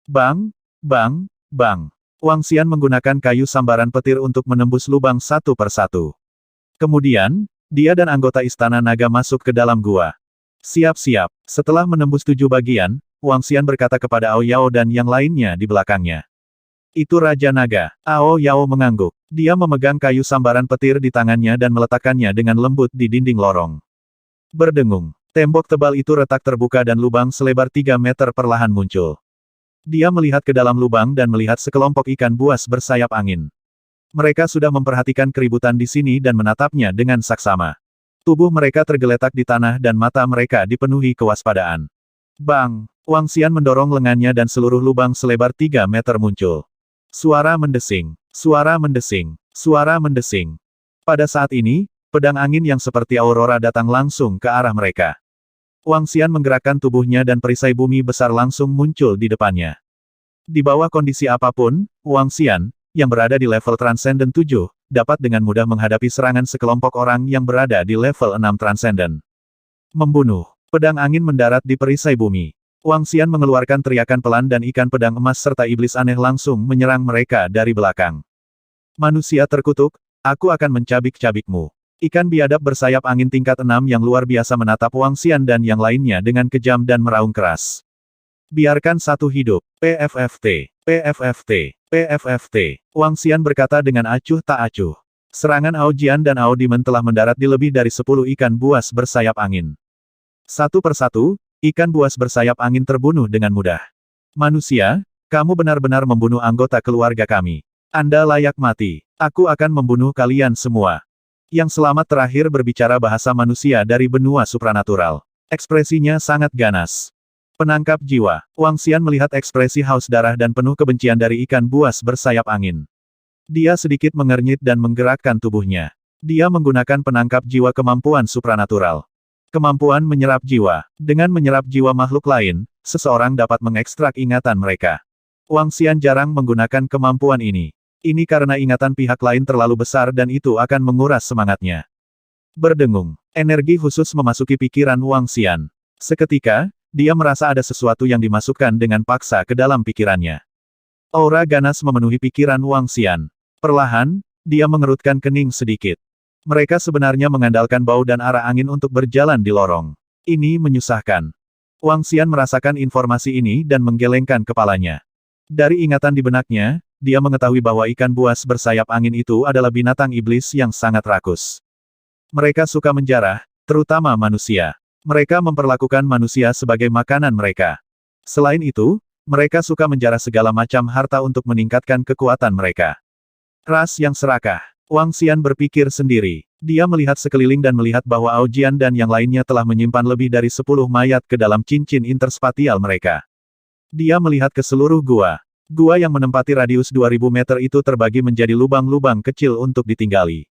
Bang, bang, bang. Wang Xian menggunakan kayu sambaran petir untuk menembus lubang satu persatu. Kemudian, dia dan anggota Istana Naga masuk ke dalam gua. Siap-siap. Setelah menembus 7 bagian, Wang Xian berkata kepada Ao Yao dan yang lainnya di belakangnya. Itu Raja Naga. Ao Yao mengangguk. Dia memegang kayu sambaran petir di tangannya dan meletakkannya dengan lembut di dinding lorong. Berdengung. Tembok tebal itu retak terbuka dan lubang selebar 3 meter perlahan muncul. Dia melihat ke dalam lubang dan melihat sekelompok ikan buas bersayap angin. Mereka sudah memperhatikan keributan di sini dan menatapnya dengan saksama. Tubuh mereka tergeletak di tanah dan mata mereka dipenuhi kewaspadaan. Bang! Wang Xian mendorong lengannya dan seluruh lubang selebar 3 meter muncul. Suara mendesing. Suara mendesing. Suara mendesing. Pada saat ini, pedang angin yang seperti aurora datang langsung ke arah mereka. Wang Xian menggerakkan tubuhnya dan perisai bumi besar langsung muncul di depannya. Di bawah kondisi apapun, Wang Xian, yang berada di level Transcendent 7, dapat dengan mudah menghadapi serangan sekelompok orang yang berada di level 6 Transcendent. Membunuh. Pedang angin mendarat di perisai bumi. Wang Xian mengeluarkan teriakan pelan dan ikan pedang emas serta iblis aneh langsung menyerang mereka dari belakang. Manusia terkutuk, aku akan mencabik-cabikmu. Ikan biadab bersayap angin tingkat 6 yang luar biasa menatap Wang Xian dan yang lainnya dengan kejam dan meraung keras. Biarkan satu hidup. PFFT. PFFT. PFFT. Wang Xian berkata dengan acuh tak acuh. Serangan Ao Jian dan Ao Demon telah mendarat di lebih dari 10 ikan buas bersayap angin. Satu persatu, ikan buas bersayap angin terbunuh dengan mudah. Manusia, kamu benar-benar membunuh anggota keluarga kami. Anda layak mati. Aku akan membunuh kalian semua. Yang selamat terakhir berbicara bahasa manusia dari benua supranatural. Ekspresinya sangat ganas. Penangkap jiwa. Wang Xian melihat ekspresi haus darah dan penuh kebencian dari ikan buas bersayap angin. Dia sedikit mengernyit dan menggerakkan tubuhnya. Dia menggunakan penangkap jiwa kemampuan supranatural. Kemampuan menyerap jiwa. Dengan menyerap jiwa makhluk lain, seseorang dapat mengekstrak ingatan mereka. Wang Xian jarang menggunakan kemampuan ini. Ini karena ingatan pihak lain terlalu besar dan itu akan menguras semangatnya. Berdengung. Energi khusus memasuki pikiran Wang Xian. Seketika, dia merasa ada sesuatu yang dimasukkan dengan paksa ke dalam pikirannya. Aura ganas memenuhi pikiran Wang Xian. Perlahan, dia mengerutkan kening sedikit. Mereka sebenarnya mengandalkan bau dan arah angin untuk berjalan di lorong. Ini menyusahkan. Wang Xian merasakan informasi ini dan menggelengkan kepalanya. Dari ingatan di benaknya, dia mengetahui bahwa ikan buas bersayap angin itu adalah binatang iblis yang sangat rakus. Mereka suka menjarah, terutama manusia. Mereka memperlakukan manusia sebagai makanan mereka. Selain itu, mereka suka menjarah segala macam harta untuk meningkatkan kekuatan mereka. Ras yang serakah. Wang Xian berpikir sendiri. Dia melihat sekeliling dan melihat bahwa Ao Jian dan yang lainnya telah menyimpan lebih dari 10 mayat ke dalam cincin interspatial mereka. Dia melihat ke seluruh gua. Gua yang menempati radius 2000 meter itu terbagi menjadi lubang-lubang kecil untuk ditinggali.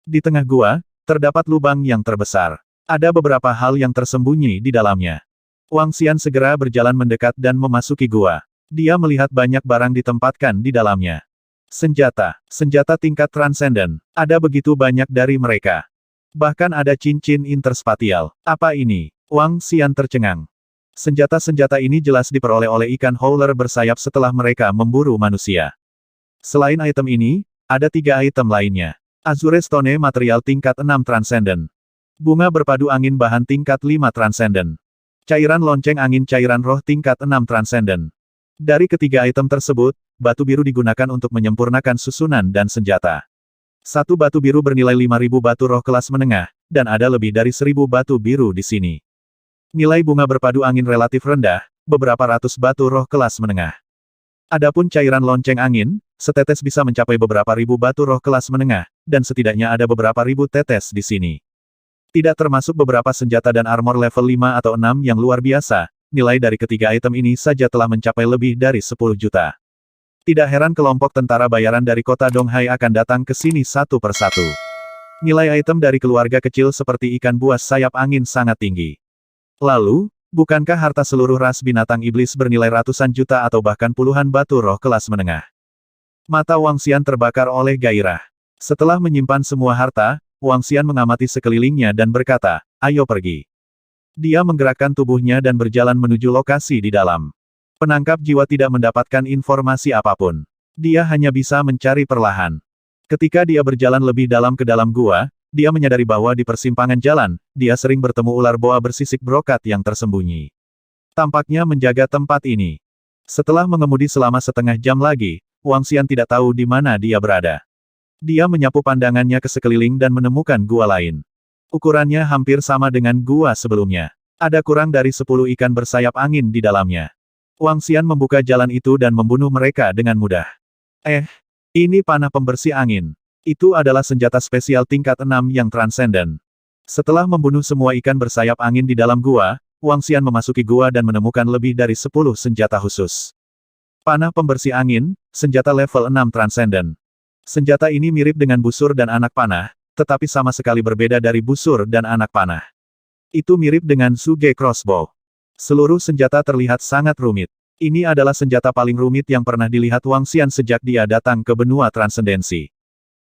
Di tengah gua, terdapat lubang yang terbesar. Ada beberapa hal yang tersembunyi di dalamnya. Wang Xian segera berjalan mendekat dan memasuki gua. Dia melihat banyak barang ditempatkan di dalamnya. Senjata. Senjata tingkat transenden. Ada begitu banyak dari mereka. Bahkan ada cincin interspatial. Apa ini? Wang Xian tercengang. Senjata-senjata ini jelas diperoleh oleh ikan howler bersayap setelah mereka memburu manusia. Selain item ini, ada 3 item lainnya. Azure Stone material tingkat 6 transenden. Bunga berpadu angin bahan tingkat 5 transenden. Cairan lonceng angin cairan roh tingkat 6 transenden. Dari ketiga item tersebut, batu biru digunakan untuk menyempurnakan susunan dan senjata. Satu batu biru bernilai 5000 batu roh kelas menengah, dan ada lebih dari 1000 batu biru di sini. Nilai bunga berpadu angin relatif rendah, beberapa ratus batu roh kelas menengah. Adapun cairan lonceng angin, setetes bisa mencapai beberapa ribu batu roh kelas menengah, dan setidaknya ada beberapa ribu tetes di sini. Tidak termasuk beberapa senjata dan armor level 5 atau 6 yang luar biasa, nilai dari ketiga item ini saja telah mencapai lebih dari 10 juta. Tidak heran kelompok tentara bayaran dari kota Donghai akan datang ke sini satu persatu. Nilai item dari keluarga kecil seperti ikan buas sayap angin sangat tinggi. Lalu, bukankah harta seluruh ras binatang iblis bernilai ratusan juta atau bahkan puluhan batu roh kelas menengah? Mata Wang Xian terbakar oleh gairah. Setelah menyimpan semua harta, Wang Xian mengamati sekelilingnya dan berkata, ayo pergi. Dia menggerakkan tubuhnya dan berjalan menuju lokasi di dalam. Penangkap jiwa tidak mendapatkan informasi apapun. Dia hanya bisa mencari perlahan. Ketika dia berjalan lebih dalam ke dalam gua, dia menyadari bahwa di persimpangan jalan, dia sering bertemu ular boa bersisik brokat yang tersembunyi. Tampaknya menjaga tempat ini. Setelah mengemudi selama setengah jam lagi, Wang Xian tidak tahu di mana dia berada. Dia menyapu pandangannya ke sekeliling dan menemukan gua lain. Ukurannya hampir sama dengan gua sebelumnya. Ada kurang dari 10 ikan bersayap angin di dalamnya. Wang Xian membuka jalan itu dan membunuh mereka dengan mudah. Ini panah pembersih angin. Itu adalah senjata spesial tingkat 6 yang transenden. Setelah membunuh semua ikan bersayap angin di dalam gua, Wang Xian memasuki gua dan menemukan lebih dari 10 senjata khusus. Panah pembersih angin, senjata level 6 transenden. Senjata ini mirip dengan busur dan anak panah, tetapi sama sekali berbeda dari busur dan anak panah. Itu mirip dengan Suge Crossbow. Seluruh senjata terlihat sangat rumit. Ini adalah senjata paling rumit yang pernah dilihat Wang Xian sejak dia datang ke benua transendensi.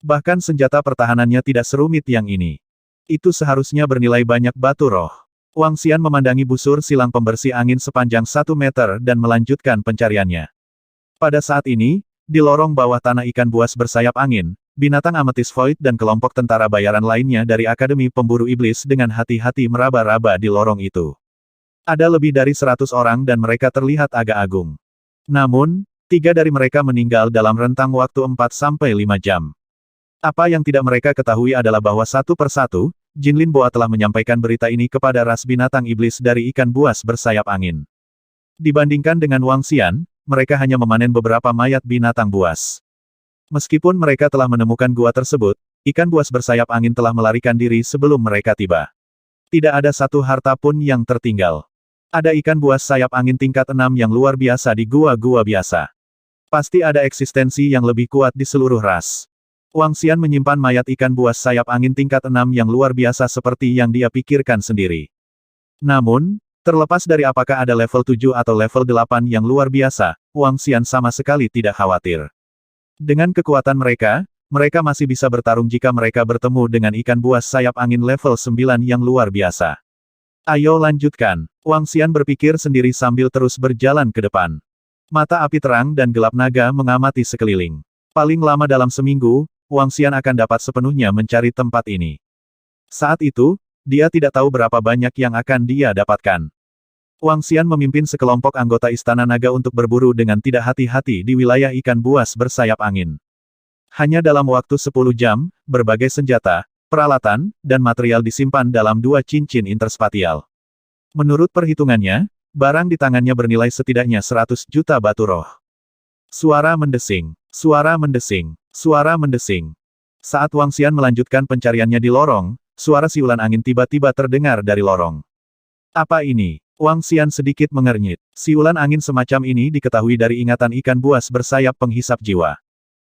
Bahkan senjata pertahanannya tidak serumit yang ini. Itu seharusnya bernilai banyak batu roh. Wang Xian memandangi busur silang pembersih angin sepanjang 1 meter dan melanjutkan pencariannya. Pada saat ini, di lorong bawah tanah ikan buas bersayap angin, binatang ametis void dan kelompok tentara bayaran lainnya dari Akademi Pemburu Iblis dengan hati-hati meraba-raba di lorong itu. Ada lebih dari 100 orang dan mereka terlihat agak agung. Namun, 3 dari mereka meninggal dalam rentang waktu 4-5 jam. Apa yang tidak mereka ketahui adalah bahwa satu persatu, Jinlin Boa telah menyampaikan berita ini kepada ras binatang iblis dari ikan buas bersayap angin. Dibandingkan dengan Wang Xian, mereka hanya memanen beberapa mayat binatang buas. Meskipun mereka telah menemukan gua tersebut, ikan buas bersayap angin telah melarikan diri sebelum mereka tiba. Tidak ada satu harta pun yang tertinggal. Ada ikan buas sayap angin tingkat 6 yang luar biasa di gua-gua biasa. Pasti ada eksistensi yang lebih kuat di seluruh ras. Wang Xian menyimpan mayat ikan buas sayap angin tingkat 6 yang luar biasa seperti yang dia pikirkan sendiri. Namun, terlepas dari apakah ada level 7 atau level 8 yang luar biasa, Wang Xian sama sekali tidak khawatir. Dengan kekuatan mereka, mereka masih bisa bertarung jika mereka bertemu dengan ikan buas sayap angin level 9 yang luar biasa. Ayo lanjutkan. Wang Xian berpikir sendiri sambil terus berjalan ke depan. Mata api terang dan gelap naga mengamati sekeliling. Paling lama dalam seminggu, Wang Xian akan dapat sepenuhnya mencari tempat ini. Saat itu, dia tidak tahu berapa banyak yang akan dia dapatkan. Wang Xian memimpin sekelompok anggota Istana Naga untuk berburu dengan tidak hati-hati di wilayah ikan buas bersayap angin. Hanya dalam waktu 10 jam, berbagai senjata, peralatan, dan material disimpan dalam 2 cincin interspatial. Menurut perhitungannya, barang di tangannya bernilai setidaknya 100 juta batu roh. Suara mendesing, suara mendesing, suara mendesing. Saat Wang Xian melanjutkan pencariannya di lorong, suara siulan angin tiba-tiba terdengar dari lorong. Apa ini? Wang Xian sedikit mengernyit. Siulan angin semacam ini diketahui dari ingatan ikan buas bersayap penghisap jiwa.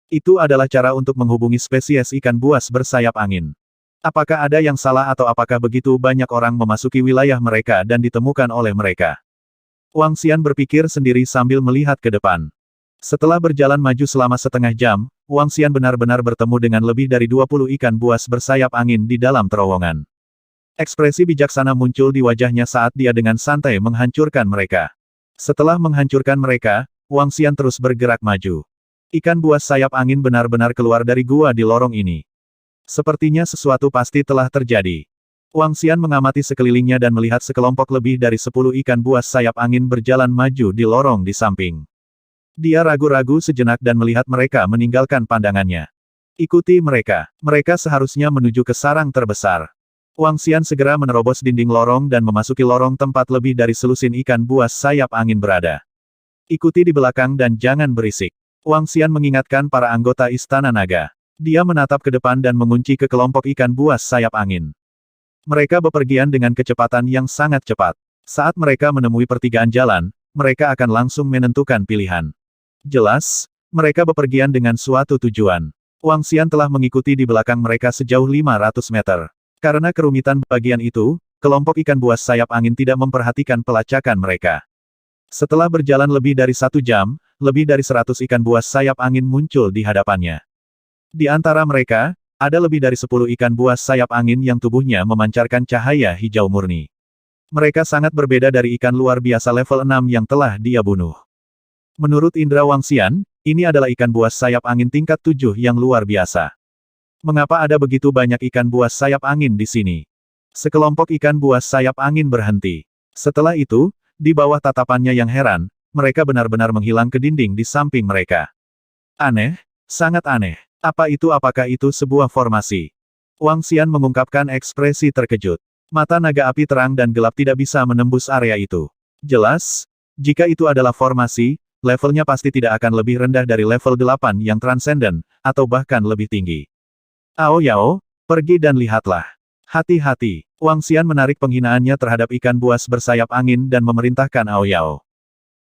Itu adalah cara untuk menghubungi spesies ikan buas bersayap angin. Apakah ada yang salah atau apakah begitu banyak orang memasuki wilayah mereka dan ditemukan oleh mereka? Wang Xian berpikir sendiri sambil melihat ke depan. Setelah berjalan maju selama setengah jam, Wang Xian benar-benar bertemu dengan lebih dari 20 ikan buas bersayap angin di dalam terowongan. Ekspresi bijaksana muncul di wajahnya saat dia dengan santai menghancurkan mereka. Setelah menghancurkan mereka, Wang Xian terus bergerak maju. Ikan buas sayap angin benar-benar keluar dari gua di lorong ini. Sepertinya sesuatu pasti telah terjadi. Wang Xian mengamati sekelilingnya dan melihat sekelompok lebih dari 10 ikan buas sayap angin berjalan maju di lorong di samping. Dia ragu-ragu sejenak dan melihat mereka meninggalkan pandangannya. Ikuti mereka. Mereka seharusnya menuju ke sarang terbesar. Wang Xian segera menerobos dinding lorong dan memasuki lorong tempat lebih dari selusin ikan buas sayap angin berada. Ikuti di belakang dan jangan berisik. Wang Xian mengingatkan para anggota Istana Naga. Dia menatap ke depan dan mengunci ke kelompok ikan buas sayap angin. Mereka bepergian dengan kecepatan yang sangat cepat. Saat mereka menemui pertigaan jalan, mereka akan langsung menentukan pilihan. Jelas, mereka bepergian dengan suatu tujuan. Wang Xian telah mengikuti di belakang mereka sejauh 500 meter. Karena kerumitan bagian itu, kelompok ikan buas sayap angin tidak memperhatikan pelacakan mereka. Setelah berjalan lebih dari 1 jam, lebih dari 100 ikan buas sayap angin muncul di hadapannya. Di antara mereka, ada lebih dari 10 ikan buas sayap angin yang tubuhnya memancarkan cahaya hijau murni. Mereka sangat berbeda dari ikan luar biasa level 6 yang telah dia bunuh. Menurut indera Wangxian, ini adalah ikan buas sayap angin tingkat 7 yang luar biasa. Mengapa ada begitu banyak ikan buas sayap angin di sini? Sekelompok ikan buas sayap angin berhenti. Setelah itu, di bawah tatapannya yang heran, mereka benar-benar menghilang ke dinding di samping mereka. Aneh, sangat aneh. Apakah itu sebuah formasi? Wangxian mengungkapkan ekspresi terkejut. Mata naga api terang dan gelap tidak bisa menembus area itu. Jelas, jika itu adalah formasi, levelnya pasti tidak akan lebih rendah dari level 8 yang transenden, atau bahkan lebih tinggi. Ao Yao, pergi dan lihatlah. Hati-hati, Wangxian menarik penghinaannya terhadap ikan buas bersayap angin dan memerintahkan Ao Yao.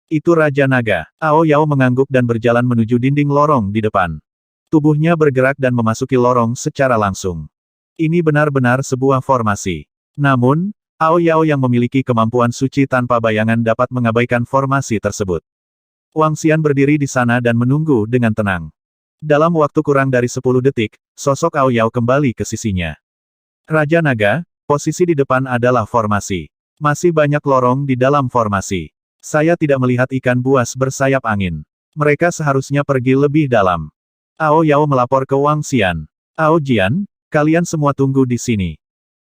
Itu Raja Naga. Ao Yao mengangguk dan berjalan menuju dinding lorong di depan. Tubuhnya bergerak dan memasuki lorong secara langsung. Ini benar-benar sebuah formasi. Namun, Ao Yao yang memiliki kemampuan suci tanpa bayangan dapat mengabaikan formasi tersebut. Wangxian berdiri di sana dan menunggu dengan tenang. Dalam waktu kurang dari 10 detik, sosok Ao Yao kembali ke sisinya. Raja Naga, posisi di depan adalah formasi. Masih banyak lorong di dalam formasi. Saya tidak melihat ikan buas bersayap angin. Mereka seharusnya pergi lebih dalam. Ao Yao melapor ke Wangxian. Ao Jian, kalian semua tunggu di sini.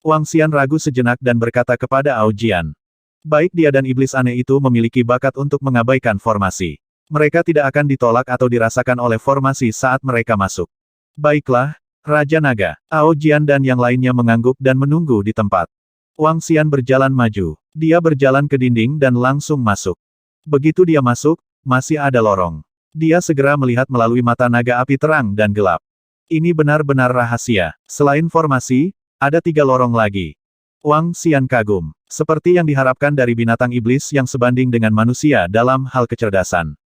Wangxian ragu sejenak dan berkata kepada Ao Jian. Baik dia dan iblis aneh itu memiliki bakat untuk mengabaikan formasi. Mereka tidak akan ditolak atau dirasakan oleh formasi saat mereka masuk. Baiklah, Raja Naga. Ao Jian dan yang lainnya mengangguk dan menunggu di tempat. Wangxian berjalan maju. Dia berjalan ke dinding dan langsung masuk. Begitu dia masuk, masih ada lorong. Dia segera melihat melalui mata naga api terang dan gelap. Ini benar-benar rahasia. Selain formasi, ada 3 lorong lagi. Wangxian kagum. Seperti yang diharapkan dari binatang iblis yang sebanding dengan manusia dalam hal kecerdasan.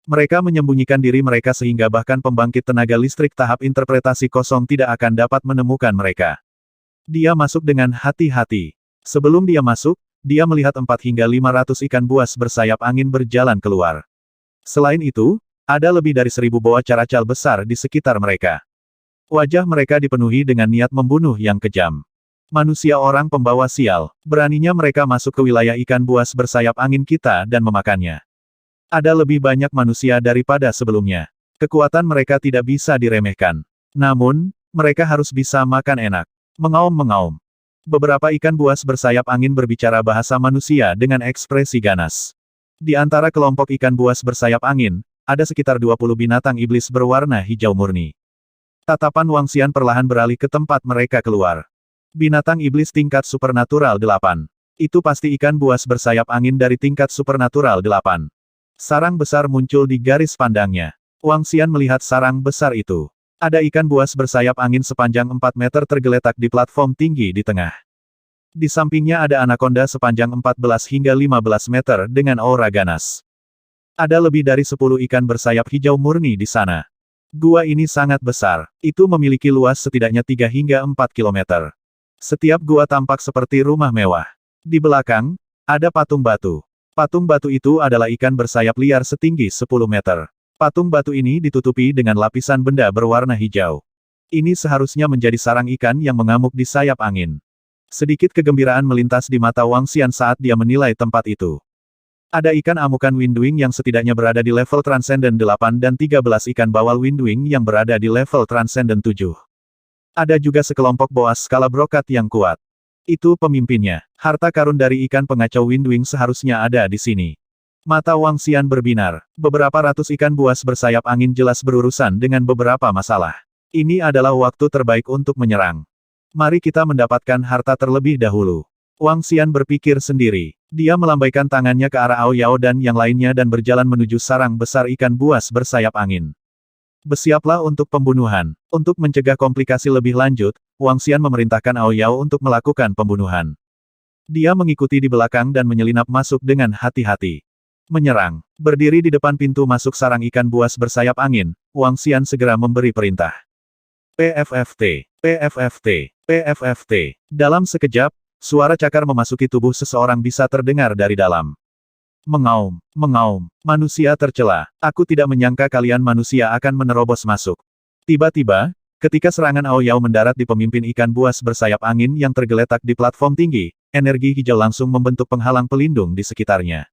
Mereka menyembunyikan diri mereka sehingga bahkan pembangkit tenaga listrik tahap interpretasi kosong tidak akan dapat menemukan mereka. Dia masuk dengan hati-hati. Sebelum dia masuk, dia melihat 4 hingga 500 ikan buas bersayap angin berjalan keluar. Selain itu, ada lebih dari 1000 boa caracal besar di sekitar mereka. Wajah mereka dipenuhi dengan niat membunuh yang kejam. Manusia orang pembawa sial, beraninya mereka masuk ke wilayah ikan buas bersayap angin kita dan memakannya. Ada lebih banyak manusia daripada sebelumnya. Kekuatan mereka tidak bisa diremehkan. Namun, mereka harus bisa makan enak. Mengaum-mengaum. Beberapa ikan buas bersayap angin berbicara bahasa manusia dengan ekspresi ganas. Di antara kelompok ikan buas bersayap angin, ada sekitar 20 binatang iblis berwarna hijau murni. Tatapan Wangxian perlahan beralih ke tempat mereka keluar. Binatang iblis tingkat supernatural 8. Itu pasti ikan buas bersayap angin dari tingkat supernatural 8. Sarang besar muncul di garis pandangnya. Wangxian melihat sarang besar itu. Ada ikan buas bersayap angin sepanjang 4 meter tergeletak di platform tinggi di tengah. Di sampingnya ada anaconda sepanjang 14 hingga 15 meter dengan aura ganas. Ada lebih dari 10 ikan bersayap hijau murni di sana. Gua ini sangat besar. Itu memiliki luas setidaknya 3 hingga 4 kilometer. Setiap gua tampak seperti rumah mewah. Di belakang, ada patung batu. Patung batu itu adalah ikan bersayap liar setinggi 10 meter. Patung batu ini ditutupi dengan lapisan benda berwarna hijau. Ini seharusnya menjadi sarang ikan yang mengamuk di sayap angin. Sedikit kegembiraan melintas di mata Wangxian saat dia menilai tempat itu. Ada ikan amukan Windwing yang setidaknya berada di level Transcendent 8 dan 13 ikan bawal Windwing yang berada di level Transcendent 7. Ada juga sekelompok boas skala brokat yang kuat. Itu pemimpinnya. Harta karun dari ikan pengacau Windwing seharusnya ada di sini. Mata Wangxian berbinar. Beberapa ratus ikan buas bersayap angin jelas berurusan dengan beberapa masalah. Ini adalah waktu terbaik untuk menyerang. Mari kita mendapatkan harta terlebih dahulu. Wangxian berpikir sendiri. Dia melambaikan tangannya ke arah Ao Yao dan yang lainnya dan berjalan menuju sarang besar ikan buas bersayap angin. Bersiaplah untuk pembunuhan. Untuk mencegah komplikasi lebih lanjut, Wangxian memerintahkan Ao Yao untuk melakukan pembunuhan. Dia mengikuti di belakang dan menyelinap masuk dengan hati-hati. Menyerang. Berdiri di depan pintu masuk sarang ikan buas bersayap angin, Wangxian segera memberi perintah. PFFT, PFFT, PFFT. Dalam sekejap, suara cakar memasuki tubuh seseorang bisa terdengar dari dalam. Mengaum, mengaum, manusia tercela. Aku tidak menyangka kalian manusia akan menerobos masuk. Tiba-tiba, ketika serangan Ao Yao mendarat di pemimpin ikan buas bersayap angin yang tergeletak di platform tinggi, energi hijau langsung membentuk penghalang pelindung di sekitarnya.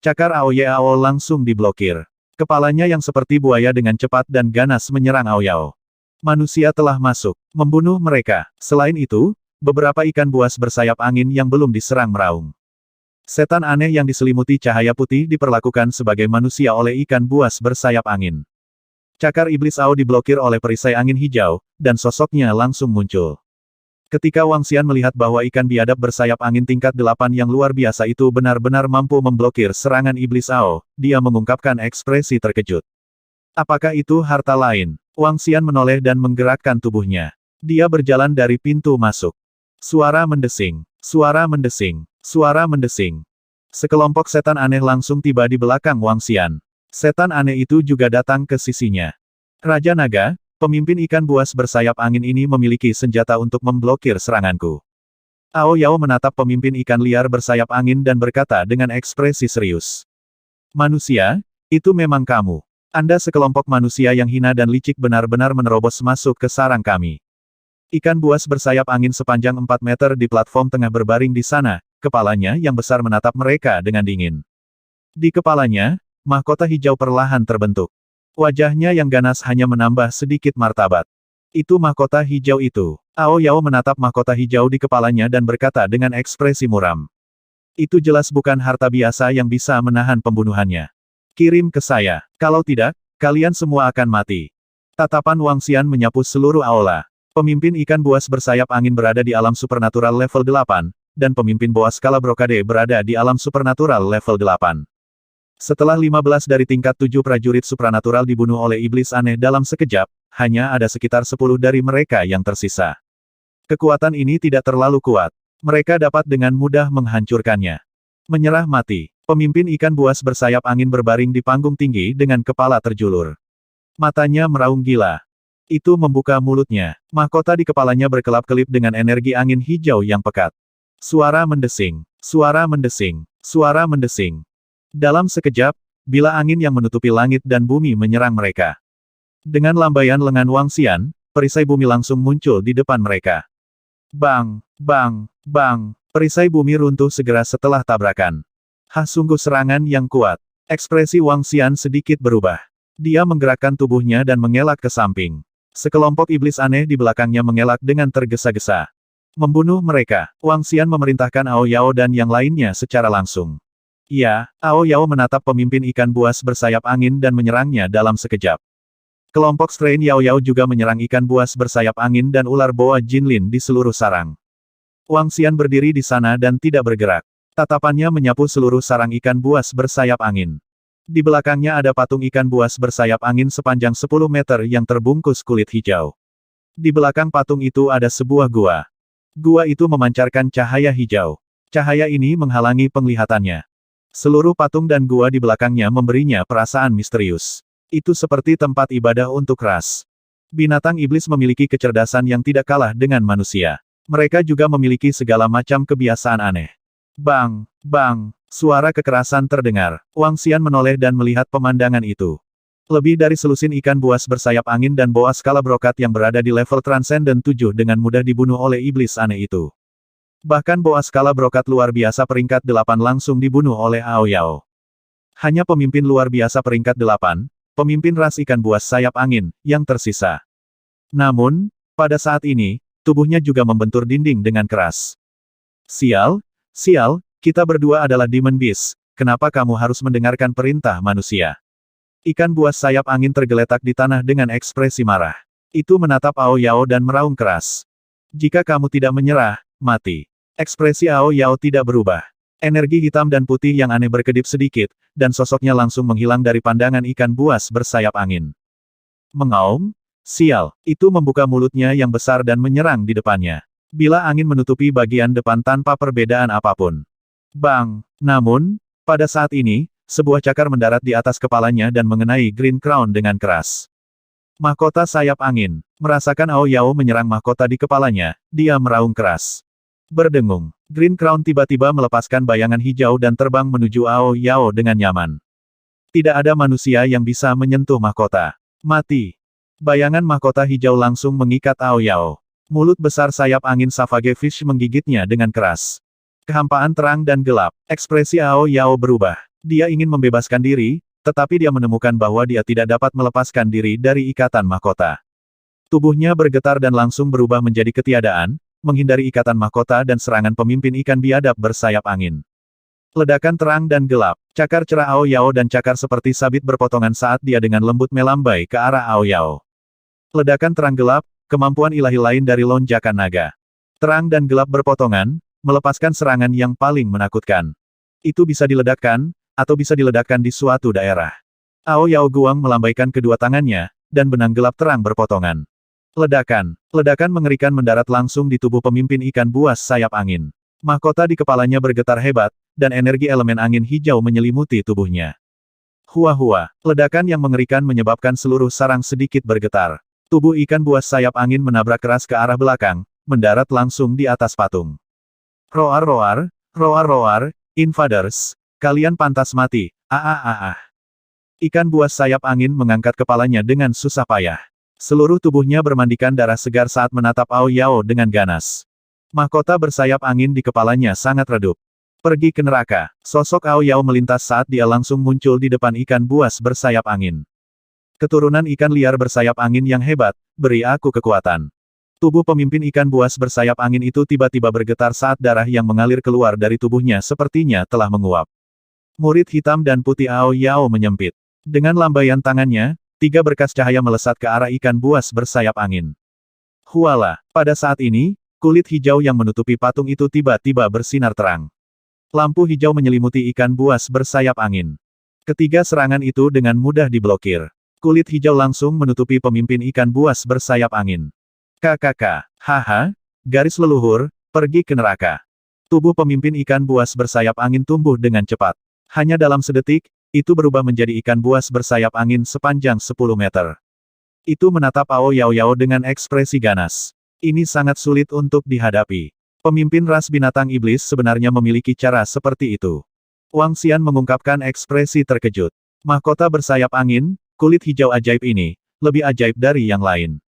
Cakar Ao Yao langsung diblokir. Kepalanya yang seperti buaya dengan cepat dan ganas menyerang Ao Yao. Manusia telah masuk, membunuh mereka. Selain itu, beberapa ikan buas bersayap angin yang belum diserang meraung. Setan aneh yang diselimuti cahaya putih diperlakukan sebagai manusia oleh ikan buas bersayap angin. Cakar iblis Ao diblokir oleh perisai angin hijau, dan sosoknya langsung muncul. Ketika Wang Xian melihat bahwa ikan biadab bersayap angin tingkat 8 yang luar biasa itu benar-benar mampu memblokir serangan iblis Ao, dia mengungkapkan ekspresi terkejut. Apakah itu harta lain? Wang Xian menoleh dan menggerakkan tubuhnya. Dia berjalan dari pintu masuk. Suara mendesing, suara mendesing, suara mendesing. Sekelompok setan aneh langsung tiba di belakang Wang Xian. Setan aneh itu juga datang ke sisinya. Raja Naga, pemimpin ikan buas bersayap angin ini memiliki senjata untuk memblokir seranganku. Ao Yao menatap pemimpin ikan liar bersayap angin dan berkata dengan ekspresi serius. Manusia, itu memang kamu. Anda sekelompok manusia yang hina dan licik benar-benar menerobos masuk ke sarang kami. Ikan buas bersayap angin sepanjang 4 meter di platform tengah berbaring di sana, kepalanya yang besar menatap mereka dengan dingin. Di kepalanya, mahkota hijau perlahan terbentuk. Wajahnya yang ganas hanya menambah sedikit martabat. Itu mahkota hijau itu. Ao Yao menatap mahkota hijau di kepalanya dan berkata dengan ekspresi muram. Itu jelas bukan harta biasa yang bisa menahan pembunuhannya. Kirim ke saya. Kalau tidak, kalian semua akan mati. Tatapan Wang Xian menyapu seluruh aula. Pemimpin ikan buas bersayap angin berada di alam supernatural level 8, dan pemimpin boa skala brokade berada di alam supernatural level 8. Setelah 15 dari tingkat 7 prajurit supranatural dibunuh oleh iblis aneh dalam sekejap, hanya ada sekitar 10 dari mereka yang tersisa. Kekuatan ini tidak terlalu kuat. Mereka dapat dengan mudah menghancurkannya. Menyerah mati. Pemimpin ikan buas bersayap angin berbaring di panggung tinggi dengan kepala terjulur. Matanya meraung gila. Itu membuka mulutnya. Mahkota di kepalanya berkelap-kelip dengan energi angin hijau yang pekat. Suara mendesing. Suara mendesing. Suara mendesing. Dalam sekejap, bila angin yang menutupi langit dan bumi menyerang mereka. Dengan lambaian lengan Wang Xian, perisai bumi langsung muncul di depan mereka. Bang, bang, bang, perisai bumi runtuh segera setelah tabrakan. Sungguh serangan yang kuat. Ekspresi Wang Xian sedikit berubah. Dia menggerakkan tubuhnya dan mengelak ke samping. Sekelompok iblis aneh di belakangnya mengelak dengan tergesa-gesa. Membunuh mereka, Wang Xian memerintahkan Ao Yao dan yang lainnya secara langsung. Ya, Ao Yao menatap pemimpin ikan buas bersayap angin dan menyerangnya dalam sekejap. Kelompok Strain Yao Yao juga menyerang ikan buas bersayap angin dan ular boa Jinlin di seluruh sarang. Wang Xian berdiri di sana dan tidak bergerak. Tatapannya menyapu seluruh sarang ikan buas bersayap angin. Di belakangnya ada patung ikan buas bersayap angin sepanjang 10 meter yang terbungkus kulit hijau. Di belakang patung itu ada sebuah gua. Gua itu memancarkan cahaya hijau. Cahaya ini menghalangi penglihatannya. Seluruh patung dan gua di belakangnya memberinya perasaan misterius. Itu seperti tempat ibadah untuk ras. Binatang iblis memiliki kecerdasan yang tidak kalah dengan manusia. Mereka juga memiliki segala macam kebiasaan aneh. Bang, bang, suara kekerasan terdengar. Wang Xian menoleh dan melihat pemandangan itu. Lebih dari selusin ikan buas bersayap angin dan boa skala brokat yang berada di level Transcendent 7 dengan mudah dibunuh oleh iblis aneh itu. Bahkan boa skala brokat luar biasa peringkat 8 langsung dibunuh oleh Ao Yao. Hanya pemimpin luar biasa peringkat 8, pemimpin ras ikan buas sayap angin, yang tersisa. Namun, pada saat ini, tubuhnya juga membentur dinding dengan keras. Sial, sial, kita berdua adalah Demon Beast, kenapa kamu harus mendengarkan perintah manusia? Ikan buas sayap angin tergeletak di tanah dengan ekspresi marah. Itu menatap Ao Yao dan meraung keras. Jika kamu tidak menyerah, mati. Ekspresi Ao Yao tidak berubah. Energi hitam dan putih yang aneh berkedip sedikit, dan sosoknya langsung menghilang dari pandangan ikan buas bersayap angin. Mengaum? Sial, itu membuka mulutnya yang besar dan menyerang di depannya. Bila angin menutupi bagian depan tanpa perbedaan apapun. Bang! Namun, pada saat ini, sebuah cakar mendarat di atas kepalanya dan mengenai Green Crown dengan keras. Mahkota sayap angin. Merasakan Ao Yao menyerang mahkota di kepalanya, dia meraung keras. Berdengung. Green Crown tiba-tiba melepaskan bayangan hijau dan terbang menuju Ao Yao dengan nyaman. Tidak ada manusia yang bisa menyentuh mahkota. Mati. Bayangan mahkota hijau langsung mengikat Ao Yao. Mulut besar sayap angin Savage Fish menggigitnya dengan keras. Kehampaan terang dan gelap. Ekspresi Ao Yao berubah. Dia ingin membebaskan diri, tetapi dia menemukan bahwa dia tidak dapat melepaskan diri dari ikatan mahkota. Tubuhnya bergetar dan langsung berubah menjadi ketiadaan, menghindari ikatan mahkota dan serangan pemimpin ikan biadab bersayap angin. Ledakan terang dan gelap, cakar cerah Ao Yao dan cakar seperti sabit berpotongan saat dia dengan lembut melambai ke arah Ao Yao. Ledakan terang gelap, kemampuan ilahi lain dari lonjakan naga. Terang dan gelap berpotongan, melepaskan serangan yang paling menakutkan. Itu bisa diledakkan, atau bisa diledakkan di suatu daerah. Ao Yao Guang melambaikan kedua tangannya, dan benang gelap terang berpotongan. Ledakan mengerikan mendarat langsung di tubuh pemimpin ikan buas sayap angin. Mahkota di kepalanya bergetar hebat, dan energi elemen angin hijau menyelimuti tubuhnya. Hua-hua, ledakan yang mengerikan menyebabkan seluruh sarang sedikit bergetar. Tubuh ikan buas sayap angin menabrak keras ke arah belakang, mendarat langsung di atas patung. Roar-roar, roar-roar, invaders, kalian pantas mati, Ikan buas sayap angin mengangkat kepalanya dengan susah payah. Seluruh tubuhnya bermandikan darah segar saat menatap Ao Yao dengan ganas. Mahkota bersayap angin di kepalanya sangat redup. Pergi ke neraka, sosok Ao Yao melintas saat dia langsung muncul di depan ikan buas bersayap angin. Keturunan ikan liar bersayap angin yang hebat, beri aku kekuatan. Tubuh pemimpin ikan buas bersayap angin itu tiba-tiba bergetar saat darah yang mengalir keluar dari tubuhnya sepertinya telah menguap. Murid hitam dan putih Ao Yao menyempit. Dengan lambaian tangannya, 3 berkas cahaya melesat ke arah ikan buas bersayap angin. Huala, pada saat ini, kulit hijau yang menutupi patung itu tiba-tiba bersinar terang. Lampu hijau menyelimuti ikan buas bersayap angin. Ketiga serangan itu dengan mudah diblokir. Kulit hijau langsung menutupi pemimpin ikan buas bersayap angin. KKK, haha, garis leluhur, pergi ke neraka. Tubuh pemimpin ikan buas bersayap angin tumbuh dengan cepat. Hanya dalam sedetik, itu berubah menjadi ikan buas bersayap angin sepanjang 10 meter. Itu menatap Ao Yao dengan ekspresi ganas. Ini sangat sulit untuk dihadapi. Pemimpin ras binatang iblis sebenarnya memiliki cara seperti itu. Wang Xian mengungkapkan ekspresi terkejut. Mahkota bersayap angin, kulit hijau ajaib ini, lebih ajaib dari yang lain.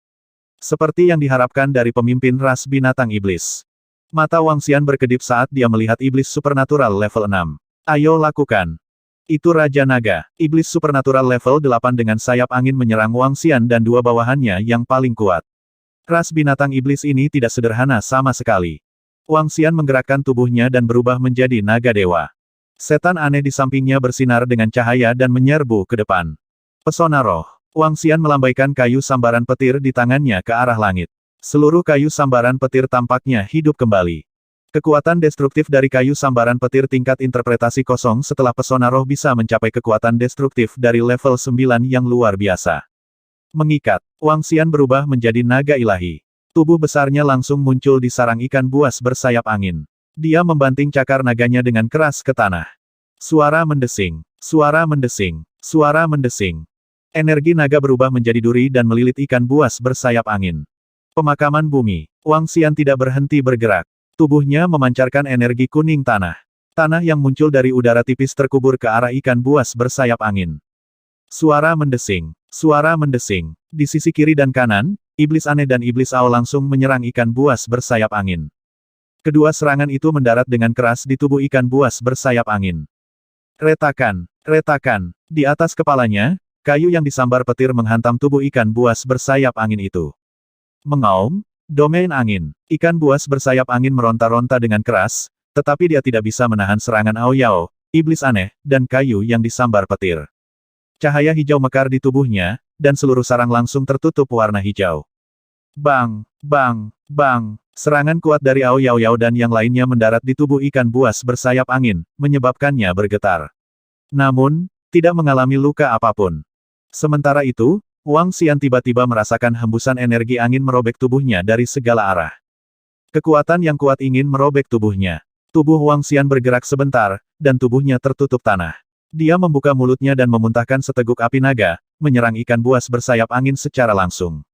Seperti yang diharapkan dari pemimpin ras binatang iblis. Mata Wang Xian berkedip saat dia melihat iblis supernatural level 6. Ayo lakukan. Itu Raja Naga, iblis supernatural level 8 dengan sayap angin menyerang Wang Xian dan 2 bawahannya yang paling kuat. Ras binatang iblis ini tidak sederhana sama sekali. Wang Xian menggerakkan tubuhnya dan berubah menjadi naga dewa. Setan aneh di sampingnya bersinar dengan cahaya dan menyerbu ke depan. Pesona roh. Wang Xian melambaikan kayu sambaran petir di tangannya ke arah langit. Seluruh kayu sambaran petir tampaknya hidup kembali. Kekuatan destruktif dari kayu sambaran petir tingkat interpretasi kosong setelah pesona roh bisa mencapai kekuatan destruktif dari level 9 yang luar biasa. Mengikat, Wang Xian berubah menjadi naga ilahi. Tubuh besarnya langsung muncul di sarang ikan buas bersayap angin. Dia membanting cakar naganya dengan keras ke tanah. Suara mendesing, suara mendesing, suara mendesing. Energi naga berubah menjadi duri dan melilit ikan buas bersayap angin. Pemakaman bumi. Wang Xian tidak berhenti bergerak. Tubuhnya memancarkan energi kuning tanah. Tanah yang muncul dari udara tipis terkubur ke arah ikan buas bersayap angin. Suara mendesing. Suara mendesing. Di sisi kiri dan kanan, iblis aneh dan iblis Ao langsung menyerang ikan buas bersayap angin. Kedua serangan itu mendarat dengan keras di tubuh ikan buas bersayap angin. Retakan. Retakan. Di atas kepalanya, kayu yang disambar petir menghantam tubuh ikan buas bersayap angin itu. Mengaum, domain angin. Ikan buas bersayap angin meronta-ronta dengan keras, tetapi dia tidak bisa menahan serangan Ao Yao, iblis aneh, dan kayu yang disambar petir. Cahaya hijau mekar di tubuhnya, dan seluruh sarang langsung tertutup warna hijau. Bang, bang, bang. Serangan kuat dari Ao Yao dan yang lainnya mendarat di tubuh ikan buas bersayap angin, menyebabkannya bergetar. Namun, tidak mengalami luka apapun. Sementara itu, Wang Xian tiba-tiba merasakan hembusan energi angin merobek tubuhnya dari segala arah. Kekuatan yang kuat ingin merobek tubuhnya. Tubuh Wang Xian bergerak sebentar, dan tubuhnya tertutup tanah. Dia membuka mulutnya dan memuntahkan seteguk api naga, menyerang ikan buas bersayap angin secara langsung.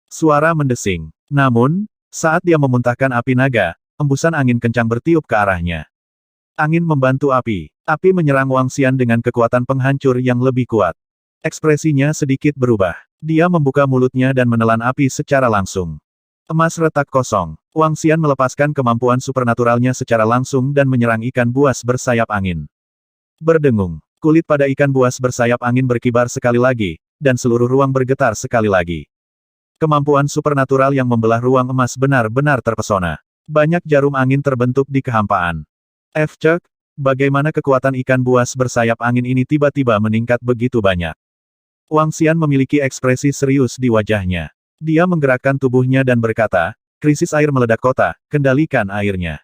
Suara mendesing. Namun, saat dia memuntahkan api naga, hembusan angin kencang bertiup ke arahnya. Angin membantu api. Api menyerang Wang Xian dengan kekuatan penghancur yang lebih kuat. Ekspresinya sedikit berubah. Dia membuka mulutnya dan menelan api secara langsung. Emas retak kosong. Wang Xian melepaskan kemampuan supernaturalnya secara langsung dan menyerang ikan buas bersayap angin. Berdengung. Kulit pada ikan buas bersayap angin berkibar sekali lagi, dan seluruh ruang bergetar sekali lagi. Kemampuan supernatural yang membelah ruang emas benar-benar terpesona. Banyak jarum angin terbentuk di kehampaan. Cek, bagaimana kekuatan ikan buas bersayap angin ini tiba-tiba meningkat begitu banyak. Wang Xian memiliki ekspresi serius di wajahnya. Dia menggerakkan tubuhnya dan berkata, krisis air meledak kota, kendalikan airnya.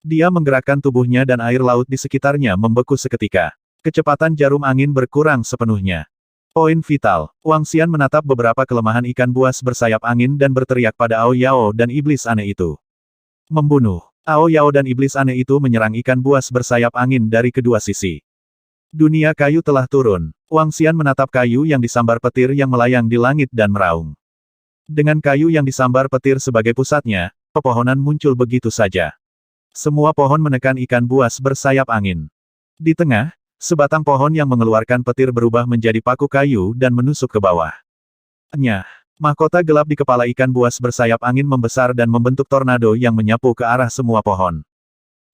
Dia menggerakkan tubuhnya dan air laut di sekitarnya membeku seketika. Kecepatan jarum angin berkurang sepenuhnya. Poin vital. Wang Xian menatap beberapa kelemahan ikan buas bersayap angin dan berteriak pada Ao Yao dan iblis aneh itu. Membunuh. Ao Yao dan iblis aneh itu menyerang ikan buas bersayap angin dari kedua sisi. Dunia kayu telah turun. Wang Xian menatap kayu yang disambar petir yang melayang di langit dan meraung. Dengan kayu yang disambar petir sebagai pusatnya, pepohonan muncul begitu saja. Semua pohon menekan ikan buas bersayap angin. Di tengah, sebatang pohon yang mengeluarkan petir berubah menjadi paku kayu dan menusuk ke bawah. Nyah. Mahkota gelap di kepala ikan buas bersayap angin membesar dan membentuk tornado yang menyapu ke arah semua pohon.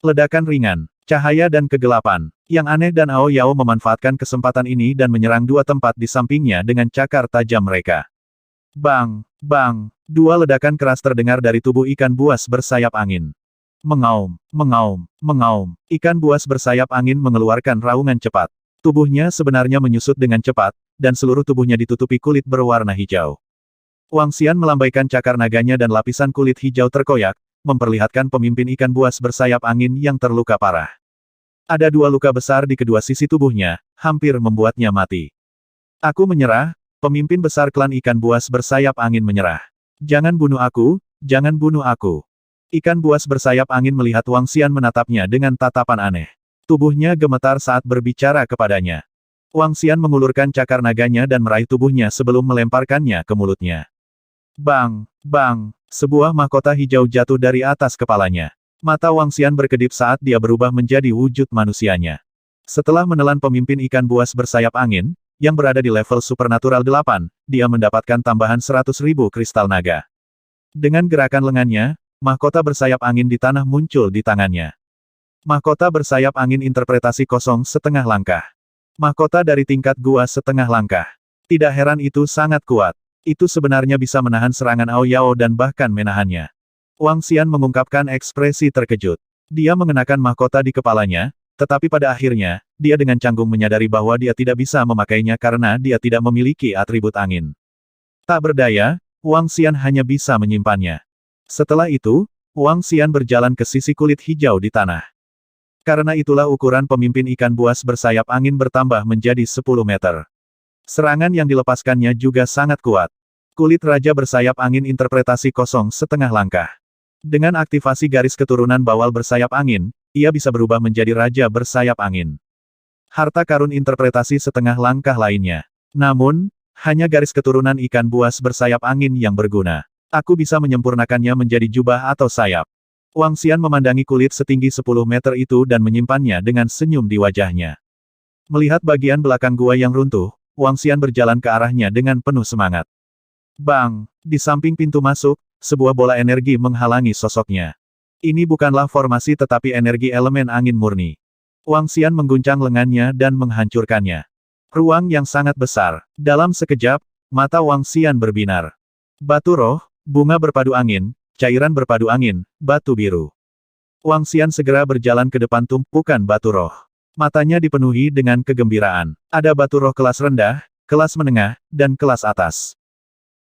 Ledakan ringan, cahaya dan kegelapan. Yang aneh dan Ao Yao memanfaatkan kesempatan ini dan menyerang dua tempat di sampingnya dengan cakar tajam mereka. Bang! Bang! Dua ledakan keras terdengar dari tubuh ikan buas bersayap angin. Mengaum, mengaum, mengaum. Ikan buas bersayap angin mengeluarkan raungan cepat. Tubuhnya sebenarnya menyusut dengan cepat, dan seluruh tubuhnya ditutupi kulit berwarna hijau. Wang Xian melambaikan cakar naganya dan lapisan kulit hijau terkoyak, memperlihatkan pemimpin ikan buas bersayap angin yang terluka parah. Ada dua luka besar di kedua sisi tubuhnya, hampir membuatnya mati. Aku menyerah, pemimpin besar klan ikan buas bersayap angin menyerah. Jangan bunuh aku, jangan bunuh aku. Ikan buas bersayap angin melihat Wang Xian menatapnya dengan tatapan aneh. Tubuhnya gemetar saat berbicara kepadanya. Wang Xian mengulurkan cakar naganya dan meraih tubuhnya sebelum melemparkannya ke mulutnya. Bang! Bang! Sebuah mahkota hijau jatuh dari atas kepalanya. Mata Wang Xian berkedip saat dia berubah menjadi wujud manusianya. Setelah menelan pemimpin ikan buas bersayap angin, yang berada di level supernatural 8, dia mendapatkan tambahan 100.000 kristal naga. Dengan gerakan lengannya, mahkota bersayap angin di tanah muncul di tangannya. Mahkota bersayap angin interpretasi kosong setengah langkah. Mahkota dari tingkat gua setengah langkah. Tidak heran itu sangat kuat. Itu sebenarnya bisa menahan serangan Ao Yao dan bahkan menahannya. Wang Xian mengungkapkan ekspresi terkejut. Dia mengenakan mahkota di kepalanya, tetapi pada akhirnya, dia dengan canggung menyadari bahwa dia tidak bisa memakainya karena dia tidak memiliki atribut angin. Tak berdaya, Wang Xian hanya bisa menyimpannya. Setelah itu, Wang Xian berjalan ke sisi kulit hijau di tanah. Karena itulah ukuran pemimpin ikan buas bersayap angin bertambah menjadi 10 meter. Serangan yang dilepaskannya juga sangat kuat. Kulit Raja bersayap angin interpretasi kosong setengah langkah. Dengan aktivasi garis keturunan bawal bersayap angin, ia bisa berubah menjadi Raja bersayap angin. Harta karun interpretasi setengah langkah lainnya. Namun, hanya garis keturunan ikan buas bersayap angin yang berguna. Aku bisa menyempurnakannya menjadi jubah atau sayap. Wang Xian memandangi kulit setinggi 10 meter itu dan menyimpannya dengan senyum di wajahnya. Melihat bagian belakang gua yang runtuh, Wang Xian berjalan ke arahnya dengan penuh semangat. Bang! Di samping pintu masuk, sebuah bola energi menghalangi sosoknya. Ini bukanlah formasi tetapi energi elemen angin murni. Wang Xian mengguncang lengannya dan menghancurkannya. Ruang yang sangat besar. Dalam sekejap, mata Wang Xian berbinar. Batu roh, bunga berpadu angin, cairan berpadu angin, batu biru. Wang Xian segera berjalan ke depan tumpukan batu roh. Matanya dipenuhi dengan kegembiraan. Ada batu roh kelas rendah, kelas menengah, dan kelas atas.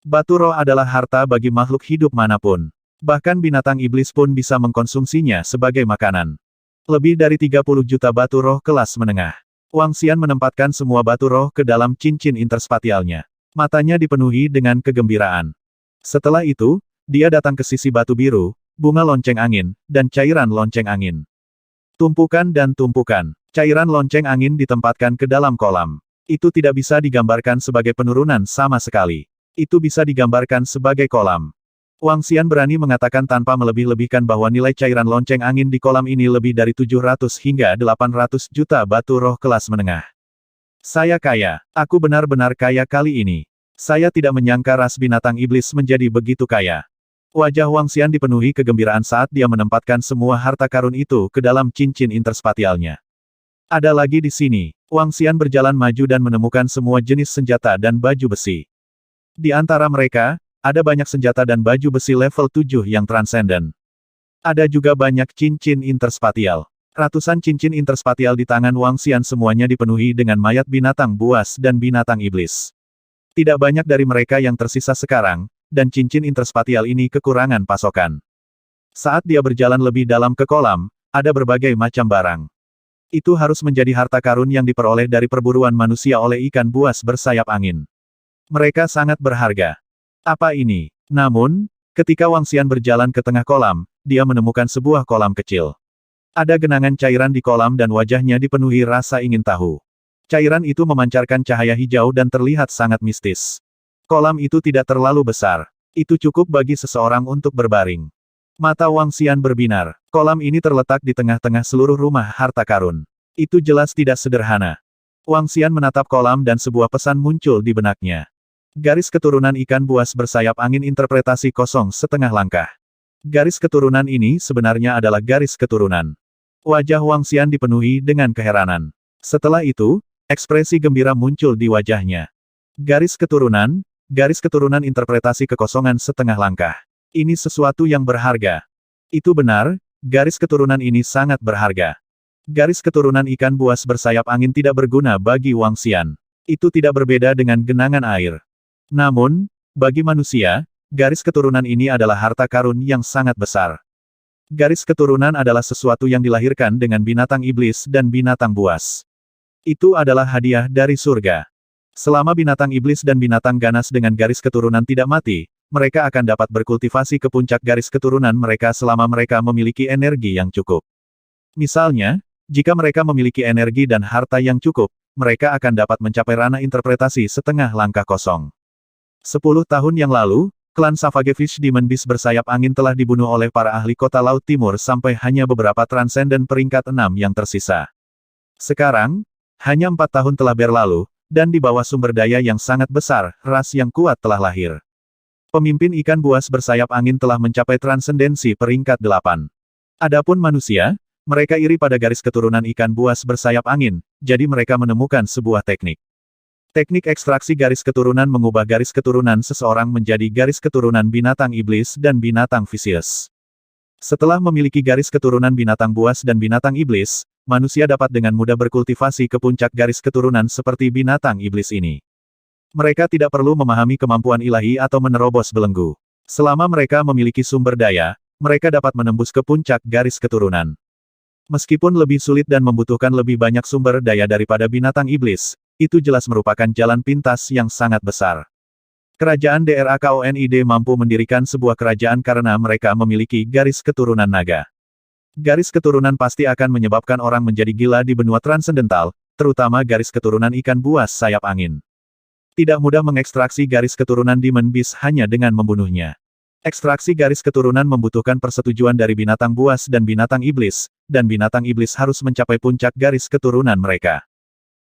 Batu roh adalah harta bagi makhluk hidup manapun. Bahkan binatang iblis pun bisa mengkonsumsinya sebagai makanan. Lebih dari 30 juta batu roh kelas menengah. Wang Xian menempatkan semua batu roh ke dalam cincin interspatialnya. Matanya dipenuhi dengan kegembiraan. Setelah itu, dia datang ke sisi batu biru, bunga lonceng angin, dan cairan lonceng angin. Tumpukan dan tumpukan. Cairan lonceng angin ditempatkan ke dalam kolam. Itu tidak bisa digambarkan sebagai penurunan sama sekali. Itu bisa digambarkan sebagai kolam. Wang Xian berani mengatakan tanpa melebih-lebihkan bahwa nilai cairan lonceng angin di kolam ini lebih dari 700 hingga 800 juta batu roh kelas menengah. Saya kaya. Aku benar-benar kaya kali ini. Saya tidak menyangka ras binatang iblis menjadi begitu kaya. Wajah Wang Xian dipenuhi kegembiraan saat dia menempatkan semua harta karun itu ke dalam cincin interspatialnya. Ada lagi di sini. Wang Xian berjalan maju dan menemukan semua jenis senjata dan baju besi. Di antara mereka, ada banyak senjata dan baju besi level 7 yang transenden. Ada juga banyak cincin interspatial. Ratusan cincin interspatial di tangan Wang Xian semuanya dipenuhi dengan mayat binatang buas dan binatang iblis. Tidak banyak dari mereka yang tersisa sekarang, dan cincin interspatial ini kekurangan pasokan. Saat dia berjalan lebih dalam ke kolam, ada berbagai macam barang. Itu harus menjadi harta karun yang diperoleh dari perburuan manusia oleh ikan buas bersayap angin. Mereka sangat berharga. Apa ini? Namun, ketika Wang Xian berjalan ke tengah kolam, dia menemukan sebuah kolam kecil. Ada genangan cairan di kolam dan wajahnya dipenuhi rasa ingin tahu. Cairan itu memancarkan cahaya hijau dan terlihat sangat mistis. Kolam itu tidak terlalu besar. Itu cukup bagi seseorang untuk berbaring. Mata Wang Xian berbinar. Kolam ini terletak di tengah-tengah seluruh rumah harta karun. Itu jelas tidak sederhana. Wang Xian menatap kolam dan sebuah pesan muncul di benaknya. Garis keturunan ikan buas bersayap angin interpretasi kosong setengah langkah. Garis keturunan ini sebenarnya adalah garis keturunan. Wajah Wang Xian dipenuhi dengan keheranan. Setelah itu, ekspresi gembira muncul di wajahnya. Garis keturunan interpretasi kekosongan setengah langkah. Ini sesuatu yang berharga. Itu benar, garis keturunan ini sangat berharga. Garis keturunan ikan buas bersayap angin tidak berguna bagi Wang Xian. Itu tidak berbeda dengan genangan air. Namun, bagi manusia, garis keturunan ini adalah harta karun yang sangat besar. Garis keturunan adalah sesuatu yang dilahirkan dengan binatang iblis dan binatang buas. Itu adalah hadiah dari surga. Selama binatang iblis dan binatang ganas dengan garis keturunan tidak mati, mereka akan dapat berkultivasi ke puncak garis keturunan mereka selama mereka memiliki energi yang cukup. Misalnya, jika mereka memiliki energi dan harta yang cukup, mereka akan dapat mencapai ranah interpretasi setengah langkah kosong. 10 tahun yang lalu, klan Savagefish Demon Beast bersayap angin telah dibunuh oleh para ahli kota Laut Timur sampai hanya beberapa transenden peringkat 6 yang tersisa. Sekarang, hanya 4 tahun telah berlalu, dan di bawah sumber daya yang sangat besar, ras yang kuat telah lahir. Pemimpin ikan buas bersayap angin telah mencapai transendensi peringkat 8. Adapun manusia, mereka iri pada garis keturunan ikan buas bersayap angin, jadi mereka menemukan sebuah teknik. Teknik ekstraksi garis keturunan mengubah garis keturunan seseorang menjadi garis keturunan binatang iblis dan binatang vicious. Setelah memiliki garis keturunan binatang buas dan binatang iblis, manusia dapat dengan mudah berkultivasi ke puncak garis keturunan seperti binatang iblis ini. Mereka tidak perlu memahami kemampuan ilahi atau menerobos belenggu. Selama mereka memiliki sumber daya, mereka dapat menembus ke puncak garis keturunan. Meskipun lebih sulit dan membutuhkan lebih banyak sumber daya daripada binatang iblis, itu jelas merupakan jalan pintas yang sangat besar. Kerajaan Drakonid mampu mendirikan sebuah kerajaan karena mereka memiliki garis keturunan naga. Garis keturunan pasti akan menyebabkan orang menjadi gila di benua transendental, terutama garis keturunan ikan buas sayap angin. Tidak mudah mengekstraksi garis keturunan Demon Beast hanya dengan membunuhnya. Ekstraksi garis keturunan membutuhkan persetujuan dari binatang buas dan binatang iblis harus mencapai puncak garis keturunan mereka.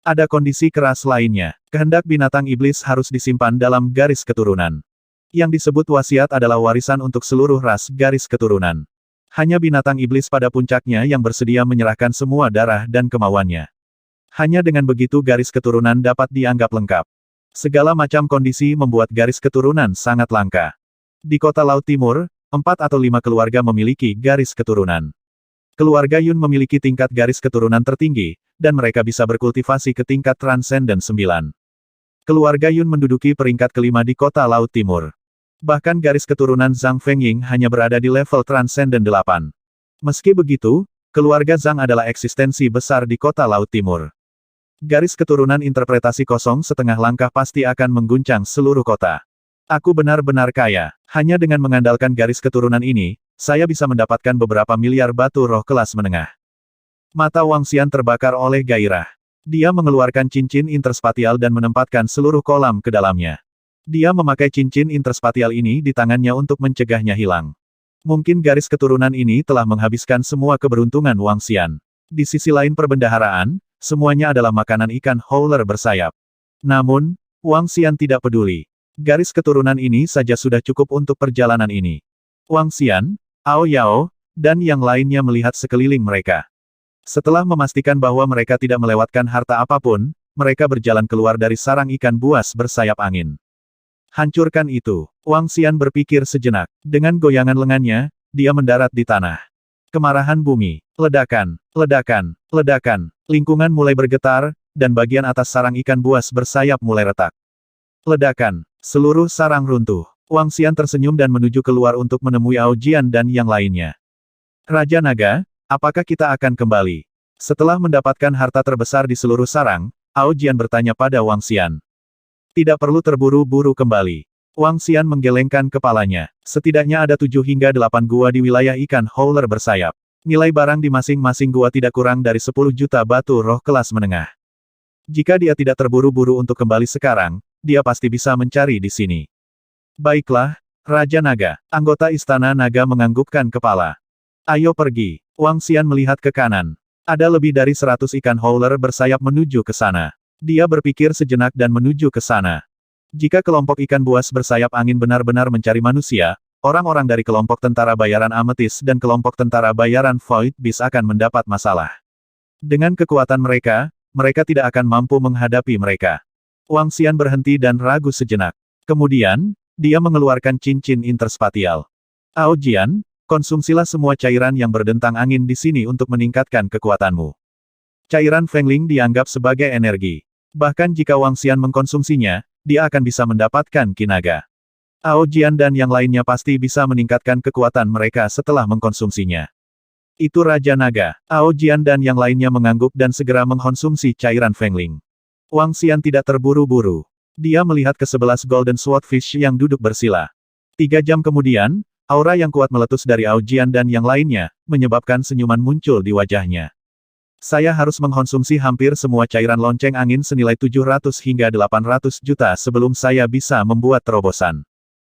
Ada kondisi keras lainnya. Kehendak binatang iblis harus disimpan dalam garis keturunan. Yang disebut wasiat adalah warisan untuk seluruh ras garis keturunan. Hanya binatang iblis pada puncaknya yang bersedia menyerahkan semua darah dan kemauannya. Hanya dengan begitu garis keturunan dapat dianggap lengkap. Segala macam kondisi membuat garis keturunan sangat langka. Di kota Laut Timur, 4 atau 5 keluarga memiliki garis keturunan. Keluarga Yun memiliki tingkat garis keturunan tertinggi, dan mereka bisa berkultivasi ke tingkat transenden 9. Keluarga Yun menduduki peringkat kelima di kota Laut Timur. Bahkan garis keturunan Zhang Fengying hanya berada di level transenden 8. Meski begitu, keluarga Zhang adalah eksistensi besar di kota Laut Timur. Garis keturunan interpretasi kosong setengah langkah pasti akan mengguncang seluruh kota. Aku benar-benar kaya. Hanya dengan mengandalkan garis keturunan ini, saya bisa mendapatkan beberapa miliar batu roh kelas menengah. Mata Wang Xian terbakar oleh gairah. Dia mengeluarkan cincin interspatial dan menempatkan seluruh kolam ke dalamnya. Dia memakai cincin interspatial ini di tangannya untuk mencegahnya hilang. Mungkin garis keturunan ini telah menghabiskan semua keberuntungan Wang Xian. Di sisi lain perbendaharaan, semuanya adalah makanan ikan howler bersayap. Namun, Wang Xian tidak peduli. Garis keturunan ini saja sudah cukup untuk perjalanan ini. Wang Xian, Ao Yao, dan yang lainnya melihat sekeliling mereka. Setelah memastikan bahwa mereka tidak melewatkan harta apapun, mereka berjalan keluar dari sarang ikan buas bersayap angin. Hancurkan itu. Wang Xian berpikir sejenak. Dengan goyangan lengannya, dia mendarat di tanah. Kemarahan bumi. Ledakan, ledakan, ledakan. Lingkungan mulai bergetar, dan bagian atas sarang ikan buas bersayap mulai retak. Ledakan. Seluruh sarang runtuh. Wang Xian tersenyum dan menuju keluar untuk menemui Ao Jian dan yang lainnya. Raja Naga, apakah kita akan kembali? Setelah mendapatkan harta terbesar di seluruh sarang, Ao Jian bertanya pada Wang Xian. Tidak perlu terburu-buru kembali. Wang Xian menggelengkan kepalanya. Setidaknya ada 7 hingga 8 gua di wilayah ikan howler bersayap. Nilai barang di masing-masing gua tidak kurang dari 10 juta batu roh kelas menengah. Jika dia tidak terburu-buru untuk kembali sekarang, dia pasti bisa mencari di sini. Baiklah, Raja Naga. Anggota Istana Naga menganggukkan kepala. Ayo pergi. Wang Xian melihat ke kanan. Ada lebih dari 100 ikan howler bersayap menuju ke sana. Dia berpikir sejenak dan menuju ke sana. Jika kelompok ikan buas bersayap angin benar-benar mencari manusia, orang-orang dari kelompok tentara bayaran Ametis dan kelompok tentara bayaran Void Beast akan mendapat masalah. Dengan kekuatan mereka, mereka tidak akan mampu menghadapi mereka. Wang Xian berhenti dan ragu sejenak. Kemudian, dia mengeluarkan cincin interspatial. Ao Jian, konsumsilah semua cairan yang berdentang angin di sini untuk meningkatkan kekuatanmu. Cairan Fengling dianggap sebagai energi. Bahkan jika Wang Xian mengkonsumsinya, dia akan bisa mendapatkan Qi Naga. Ao Jian dan yang lainnya pasti bisa meningkatkan kekuatan mereka setelah mengkonsumsinya. Itu Raja Naga. Ao Jian dan yang lainnya mengangguk dan segera mengkonsumsi cairan Fengling. Wang Xian tidak terburu-buru. Dia melihat ke 11 Golden Swordfish yang duduk bersila. 3 jam kemudian, aura yang kuat meletus dari Ao Jian dan yang lainnya, menyebabkan senyuman muncul di wajahnya. Saya harus mengkonsumsi hampir semua cairan lonceng angin senilai 700 hingga 800 juta sebelum saya bisa membuat terobosan.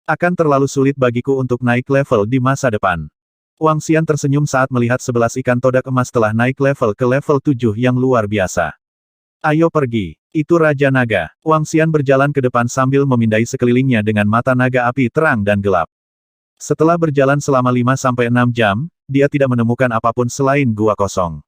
Akan terlalu sulit bagiku untuk naik level di masa depan. Wang Xian tersenyum saat melihat 11 ikan todak emas telah naik level ke level 7 yang luar biasa. Ayo pergi. Itu Raja Naga. Wang Xian berjalan ke depan sambil memindai sekelilingnya dengan mata naga api terang dan gelap. Setelah berjalan selama 5-6 jam, dia tidak menemukan apapun selain gua kosong.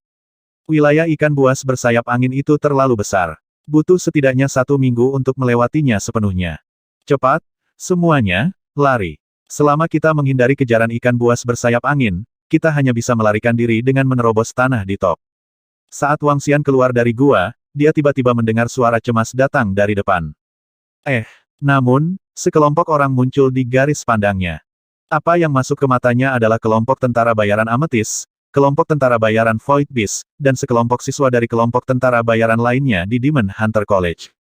Wilayah ikan buas bersayap angin itu terlalu besar. Butuh setidaknya 1 minggu untuk melewatinya sepenuhnya. Cepat, semuanya, lari. Selama kita menghindari kejaran ikan buas bersayap angin, kita hanya bisa melarikan diri dengan menerobos tanah di top. Saat Wang Xian keluar dari gua, dia tiba-tiba mendengar suara cemas datang dari depan. Namun, sekelompok orang muncul di garis pandangnya. Apa yang masuk ke matanya adalah kelompok tentara bayaran Ametis, kelompok tentara bayaran Void Beast, dan sekelompok siswa dari kelompok tentara bayaran lainnya di Demon Hunter College.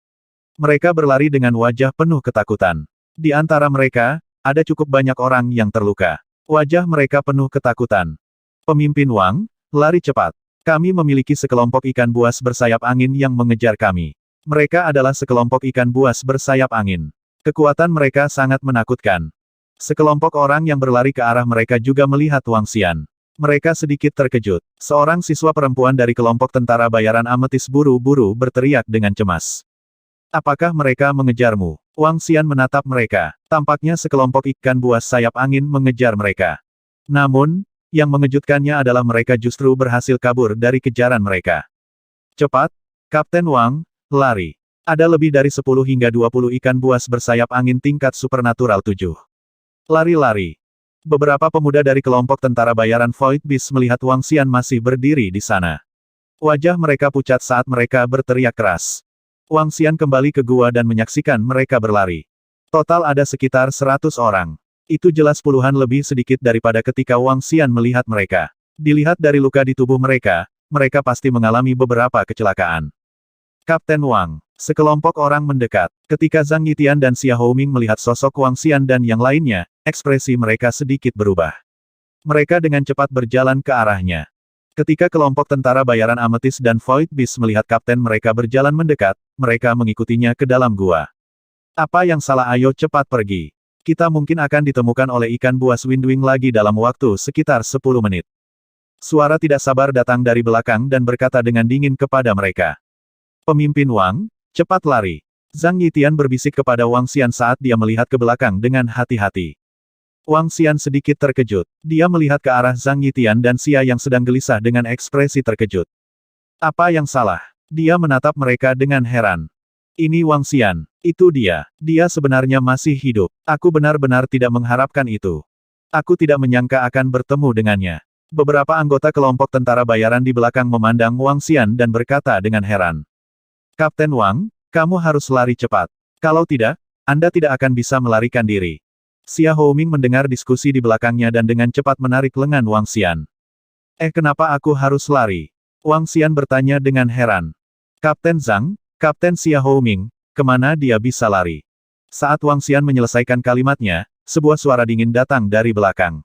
Mereka berlari dengan wajah penuh ketakutan. Di antara mereka, ada cukup banyak orang yang terluka. Wajah mereka penuh ketakutan. Pemimpin Wang, lari cepat. Kami memiliki sekelompok ikan buas bersayap angin yang mengejar kami. Mereka adalah sekelompok ikan buas bersayap angin. Kekuatan mereka sangat menakutkan. Sekelompok orang yang berlari ke arah mereka juga melihat Wang Xian. Mereka sedikit terkejut. Seorang siswa perempuan dari kelompok tentara bayaran Ametis buru-buru berteriak dengan cemas. Apakah mereka mengejarmu? Wang Xian menatap mereka. Tampaknya sekelompok ikan buas sayap angin mengejar mereka. Namun, yang mengejutkannya adalah mereka justru berhasil kabur dari kejaran mereka. Cepat, Kapten Wang, lari. Ada lebih dari 10 hingga 20 ikan buas bersayap angin tingkat supernatural 7. Lari-lari. Beberapa pemuda dari kelompok tentara bayaran Void Beast melihat Wang Xian masih berdiri di sana. Wajah mereka pucat saat mereka berteriak keras. Wang Xian kembali ke gua dan menyaksikan mereka berlari. Total ada sekitar 100 orang. Itu jelas puluhan lebih sedikit daripada ketika Wang Xian melihat mereka. Dilihat dari luka di tubuh mereka, mereka pasti mengalami beberapa kecelakaan. Kapten Wang. Sekelompok orang mendekat. Ketika Zhang Yitian dan Xia Houming melihat sosok Wang Xian dan yang lainnya, ekspresi mereka sedikit berubah. Mereka dengan cepat berjalan ke arahnya. Ketika kelompok tentara bayaran Ametis dan Void Beast melihat kapten mereka berjalan mendekat, mereka mengikutinya ke dalam gua. Apa yang salah? Ayo cepat pergi. Kita mungkin akan ditemukan oleh ikan buas Windwing lagi dalam waktu sekitar 10 menit. Suara tidak sabar datang dari belakang dan berkata dengan dingin kepada mereka. Pemimpin Wang, cepat lari. Zhang Yitian berbisik kepada Wang Xian saat dia melihat ke belakang dengan hati-hati. Wang Xian sedikit terkejut. Dia melihat ke arah Zhang Yitian dan Xia yang sedang gelisah dengan ekspresi terkejut. Apa yang salah? Dia menatap mereka dengan heran. Ini Wang Xian. Itu dia. Dia sebenarnya masih hidup. Aku benar-benar tidak mengharapkan itu. Aku tidak menyangka akan bertemu dengannya. Beberapa anggota kelompok tentara bayaran di belakang memandang Wang Xian dan berkata dengan heran. Kapten Wang, kamu harus lari cepat. Kalau tidak, Anda tidak akan bisa melarikan diri. Xia Houming mendengar diskusi di belakangnya dan dengan cepat menarik lengan Wang Xian. Kenapa aku harus lari? Wang Xian bertanya dengan heran. Kapten Zhang, Kapten Xia Houming, kemana dia bisa lari? Saat Wang Xian menyelesaikan kalimatnya, sebuah suara dingin datang dari belakang.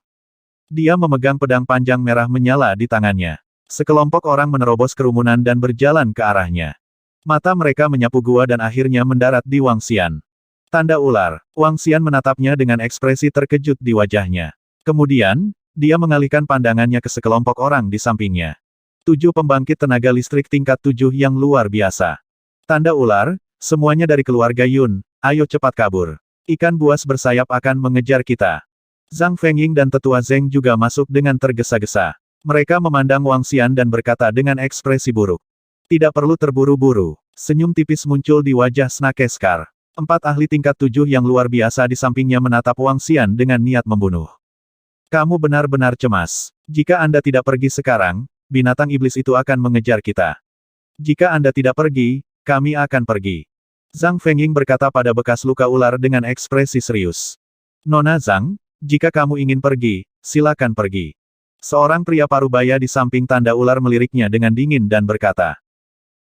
Dia memegang pedang panjang merah menyala di tangannya. Sekelompok orang menerobos kerumunan dan berjalan ke arahnya. Mata mereka menyapu gua dan akhirnya mendarat di Wang Xian. Tanda ular. Wang Xian menatapnya dengan ekspresi terkejut di wajahnya. Kemudian, dia mengalihkan pandangannya ke sekelompok orang di sampingnya. 7 pembangkit tenaga listrik tingkat 7 yang luar biasa. Tanda ular, semuanya dari keluarga Yun, ayo cepat kabur. Ikan buas bersayap akan mengejar kita. Zhang Fengying dan tetua Zeng juga masuk dengan tergesa-gesa. Mereka memandang Wang Xian dan berkata dengan ekspresi buruk. Tidak perlu terburu-buru. Senyum tipis muncul di wajah Snake Scar. 4 ahli tingkat 7 yang luar biasa di sampingnya menatap Wang Xian dengan niat membunuh. Kamu benar-benar cemas. Jika Anda tidak pergi sekarang, binatang iblis itu akan mengejar kita. Jika Anda tidak pergi, kami akan pergi. Zhang Fengying berkata pada bekas luka ular dengan ekspresi serius. Nona Zhang, jika kamu ingin pergi, silakan pergi. Seorang pria parubaya di samping tanda ular meliriknya dengan dingin dan berkata.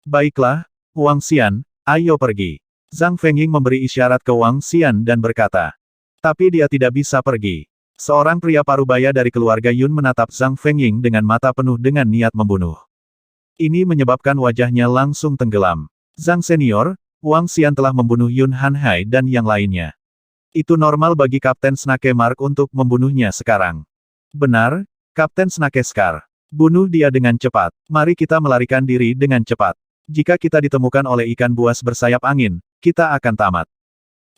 Baiklah, Wang Xian, ayo pergi. Zhang Fengying memberi isyarat ke Wang Xian dan berkata. Tapi dia tidak bisa pergi. Seorang pria parubaya dari keluarga Yun menatap Zhang Fengying dengan mata penuh dengan niat membunuh. Ini menyebabkan wajahnya langsung tenggelam. Zhang Senior, Wang Xian telah membunuh Yun Hanhai dan yang lainnya. Itu normal bagi Kapten Snake Mark untuk membunuhnya sekarang. Benar, Kapten Snake Scar. Bunuh dia dengan cepat. Mari kita melarikan diri dengan cepat. Jika kita ditemukan oleh ikan buas bersayap angin, kita akan tamat.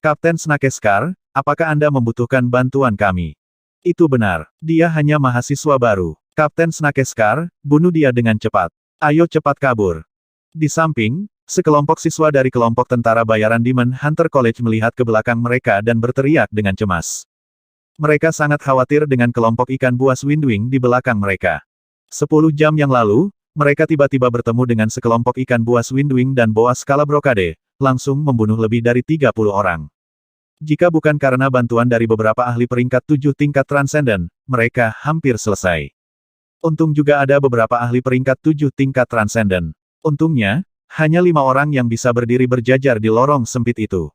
Kapten Snake Scar, apakah Anda membutuhkan bantuan kami? Itu benar. Dia hanya mahasiswa baru. Kapten Snake Scar, bunuh dia dengan cepat. Ayo cepat kabur. Di samping, sekelompok siswa dari kelompok tentara bayaran Demon Hunter College melihat ke belakang mereka dan berteriak dengan cemas. Mereka sangat khawatir dengan kelompok ikan buas Windwing di belakang mereka. 10 jam yang lalu, mereka tiba-tiba bertemu dengan sekelompok ikan buas Windwing dan Boa Skala Brokade, langsung membunuh lebih dari 30 orang. Jika bukan karena bantuan dari beberapa ahli peringkat 7 tingkat transenden, mereka hampir selesai. Untung juga ada beberapa ahli peringkat 7 tingkat transenden. Untungnya, hanya 5 orang yang bisa berdiri berjajar di lorong sempit itu.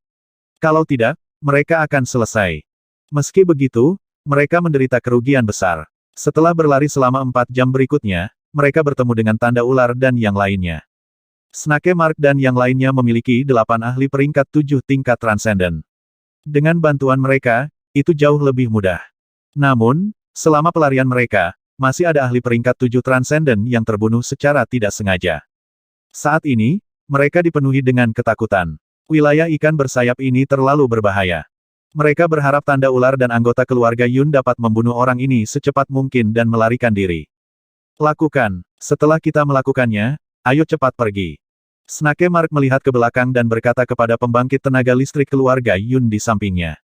Kalau tidak, mereka akan selesai. Meski begitu, mereka menderita kerugian besar. Setelah berlari selama 4 jam berikutnya, mereka bertemu dengan tanda ular dan yang lainnya. Snake Mark dan yang lainnya memiliki 8 ahli peringkat 7 tingkat transenden. Dengan bantuan mereka, itu jauh lebih mudah. Namun, selama pelarian mereka, masih ada ahli peringkat 7 transenden yang terbunuh secara tidak sengaja. Saat ini, mereka dipenuhi dengan ketakutan. Wilayah ikan bersayap ini terlalu berbahaya. Mereka berharap tanda ular dan anggota keluarga Yun dapat membunuh orang ini secepat mungkin dan melarikan diri. Lakukan. Setelah kita melakukannya, ayo cepat pergi. Snake Mark melihat ke belakang dan berkata kepada pembangkit tenaga listrik keluarga Yun di sampingnya.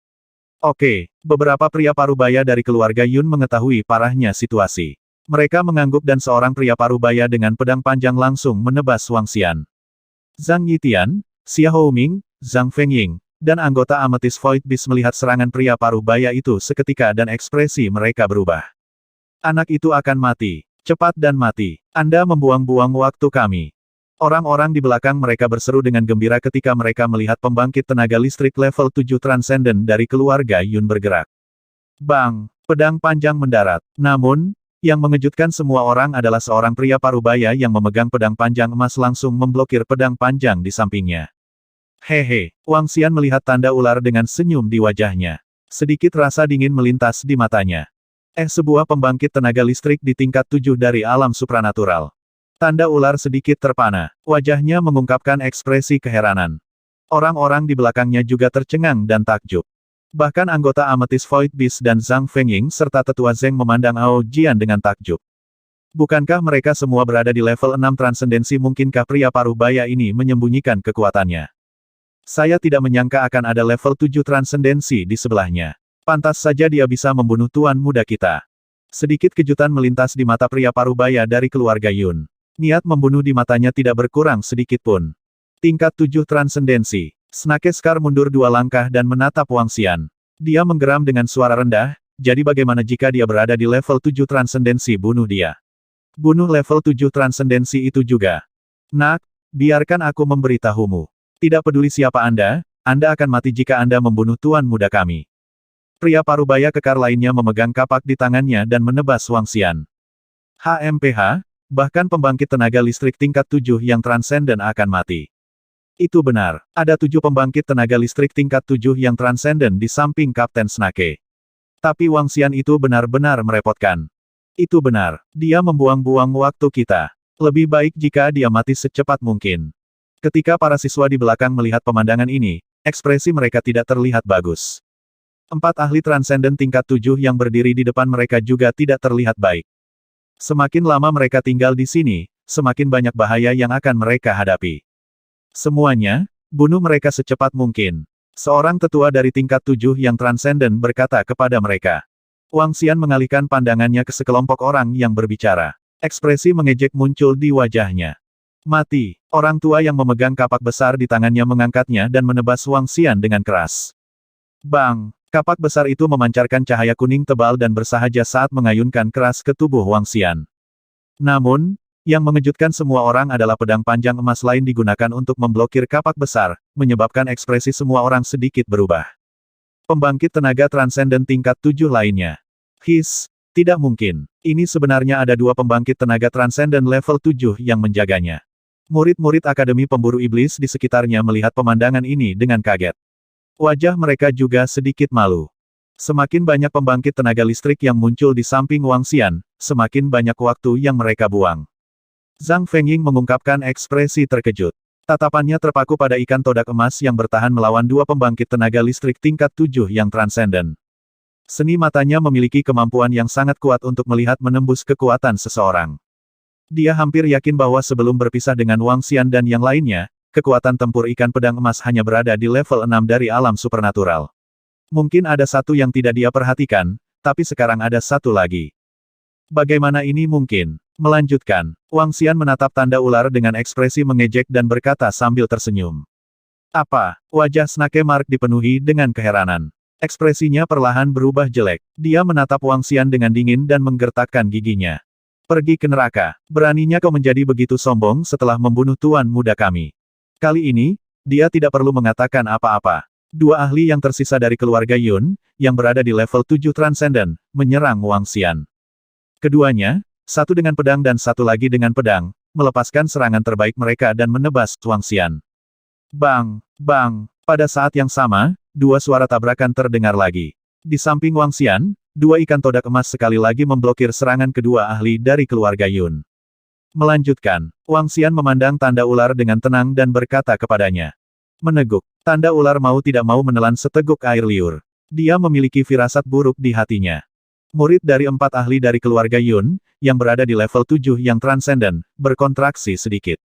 Oke, beberapa pria parubaya dari keluarga Yun mengetahui parahnya situasi. Mereka mengangguk dan seorang pria parubaya dengan pedang panjang langsung menebas Wang Xian. Zhang Yitian, Xia Houming, Zhang Fengying, dan anggota Amethyst Void Beast melihat serangan pria parubaya itu seketika dan ekspresi mereka berubah. Anak itu akan mati. Cepat dan mati. Anda membuang-buang waktu kami. Orang-orang di belakang mereka berseru dengan gembira ketika mereka melihat pembangkit tenaga listrik level 7 transenden dari keluarga Yun bergerak. Bang! Pedang panjang mendarat. Namun, yang mengejutkan semua orang adalah seorang pria parubaya yang memegang pedang panjang emas langsung memblokir pedang panjang di sampingnya. Hehe, Wang Xian melihat tanda ular dengan senyum di wajahnya. Sedikit rasa dingin melintas di matanya. Sebuah pembangkit tenaga listrik di tingkat 7 dari alam supranatural. Tanda ular sedikit terpana. Wajahnya mengungkapkan ekspresi keheranan. Orang-orang di belakangnya juga tercengang dan takjub. Bahkan anggota Amethyst Void Beast dan Zhang Fengying serta tetua Zeng memandang Ao Jian dengan takjub. Bukankah mereka semua berada di level 6 transendensi? Mungkinkah pria paruh baya ini menyembunyikan kekuatannya? Saya tidak menyangka akan ada level 7 transendensi di sebelahnya. Pantas saja dia bisa membunuh tuan muda kita. Sedikit kejutan melintas di mata pria paruh baya dari keluarga Yun. Niat membunuh di matanya tidak berkurang sedikit pun. Tingkat 7 transendensi. Snake Scar mundur 2 langkah dan menatap Wang Xian. Dia menggeram dengan suara rendah, jadi bagaimana jika dia berada di level 7 transendensi? Bunuh dia. Bunuh level 7 transendensi itu juga. Nak, biarkan aku memberitahumu. Tidak peduli siapa Anda akan mati jika Anda membunuh tuan muda kami. Pria parubaya kekar lainnya memegang kapak di tangannya dan menebas Wang Xian. HMPH, bahkan pembangkit tenaga listrik tingkat 7 yang transenden akan mati. Itu benar, ada 7 pembangkit tenaga listrik tingkat 7 yang transenden di samping Kapten Snake. Tapi Wang Xian itu benar-benar merepotkan. Itu benar, dia membuang-buang waktu kita. Lebih baik jika dia mati secepat mungkin. Ketika para siswa di belakang melihat pemandangan ini, ekspresi mereka tidak terlihat bagus. 4 ahli transenden tingkat 7 yang berdiri di depan mereka juga tidak terlihat baik. Semakin lama mereka tinggal di sini, semakin banyak bahaya yang akan mereka hadapi. Semuanya, bunuh mereka secepat mungkin. Seorang tetua dari tingkat 7 yang transenden berkata kepada mereka. Wang Xian mengalihkan pandangannya ke sekelompok orang yang berbicara. Ekspresi mengejek muncul di wajahnya. Mati. Orang tua yang memegang kapak besar di tangannya mengangkatnya dan menebas Wang Xian dengan keras. Bang! Kapak besar itu memancarkan cahaya kuning tebal dan bersahaja saat mengayunkan keras ke tubuh Wang Xian. Namun, yang mengejutkan semua orang adalah pedang panjang emas lain digunakan untuk memblokir kapak besar, menyebabkan ekspresi semua orang sedikit berubah. Pembangkit tenaga transenden tingkat 7 lainnya. Tidak mungkin. Ini sebenarnya ada 2 pembangkit tenaga transenden level 7 yang menjaganya. Murid-murid Akademi Pemburu Iblis di sekitarnya melihat pemandangan ini dengan kaget. Wajah mereka juga sedikit malu. Semakin banyak pembangkit tenaga listrik yang muncul di samping Wang Xian, semakin banyak waktu yang mereka buang. Zhang Fengying mengungkapkan ekspresi terkejut. Tatapannya terpaku pada ikan todak emas yang bertahan melawan 2 pembangkit tenaga listrik tingkat 7 yang transenden. Seni matanya memiliki kemampuan yang sangat kuat untuk melihat menembus kekuatan seseorang. Dia hampir yakin bahwa sebelum berpisah dengan Wang Xian dan yang lainnya, kekuatan tempur ikan pedang emas hanya berada di level 6 dari alam supernatural. Mungkin ada satu yang tidak dia perhatikan, tapi sekarang ada satu lagi. Bagaimana ini mungkin? Melanjutkan, Wang Xian menatap tanda ular dengan ekspresi mengejek dan berkata sambil tersenyum. Apa? Wajah Snake Mark dipenuhi dengan keheranan. Ekspresinya perlahan berubah jelek. Dia menatap Wang Xian dengan dingin dan menggertakkan giginya. Pergi ke neraka. Beraninya kau menjadi begitu sombong setelah membunuh tuan muda kami. Kali ini, dia tidak perlu mengatakan apa-apa. 2 ahli yang tersisa dari keluarga Yun, yang berada di level 7 transenden, menyerang Wang Xian. Keduanya, satu dengan pedang dan satu lagi dengan pedang, melepaskan serangan terbaik mereka dan menebas Wang Xian. Bang! Bang! Pada saat yang sama, 2 suara tabrakan terdengar lagi. Di samping Wang Xian, 2 ikan todak emas sekali lagi memblokir serangan kedua ahli dari keluarga Yun. Melanjutkan, Wang Xian memandang tanda ular dengan tenang dan berkata kepadanya. Meneguk. Tanda ular mau tidak mau menelan seteguk air liur. Dia memiliki firasat buruk di hatinya. Murid dari 4 ahli dari keluarga Yun, yang berada di level 7 yang transenden, berkontraksi sedikit.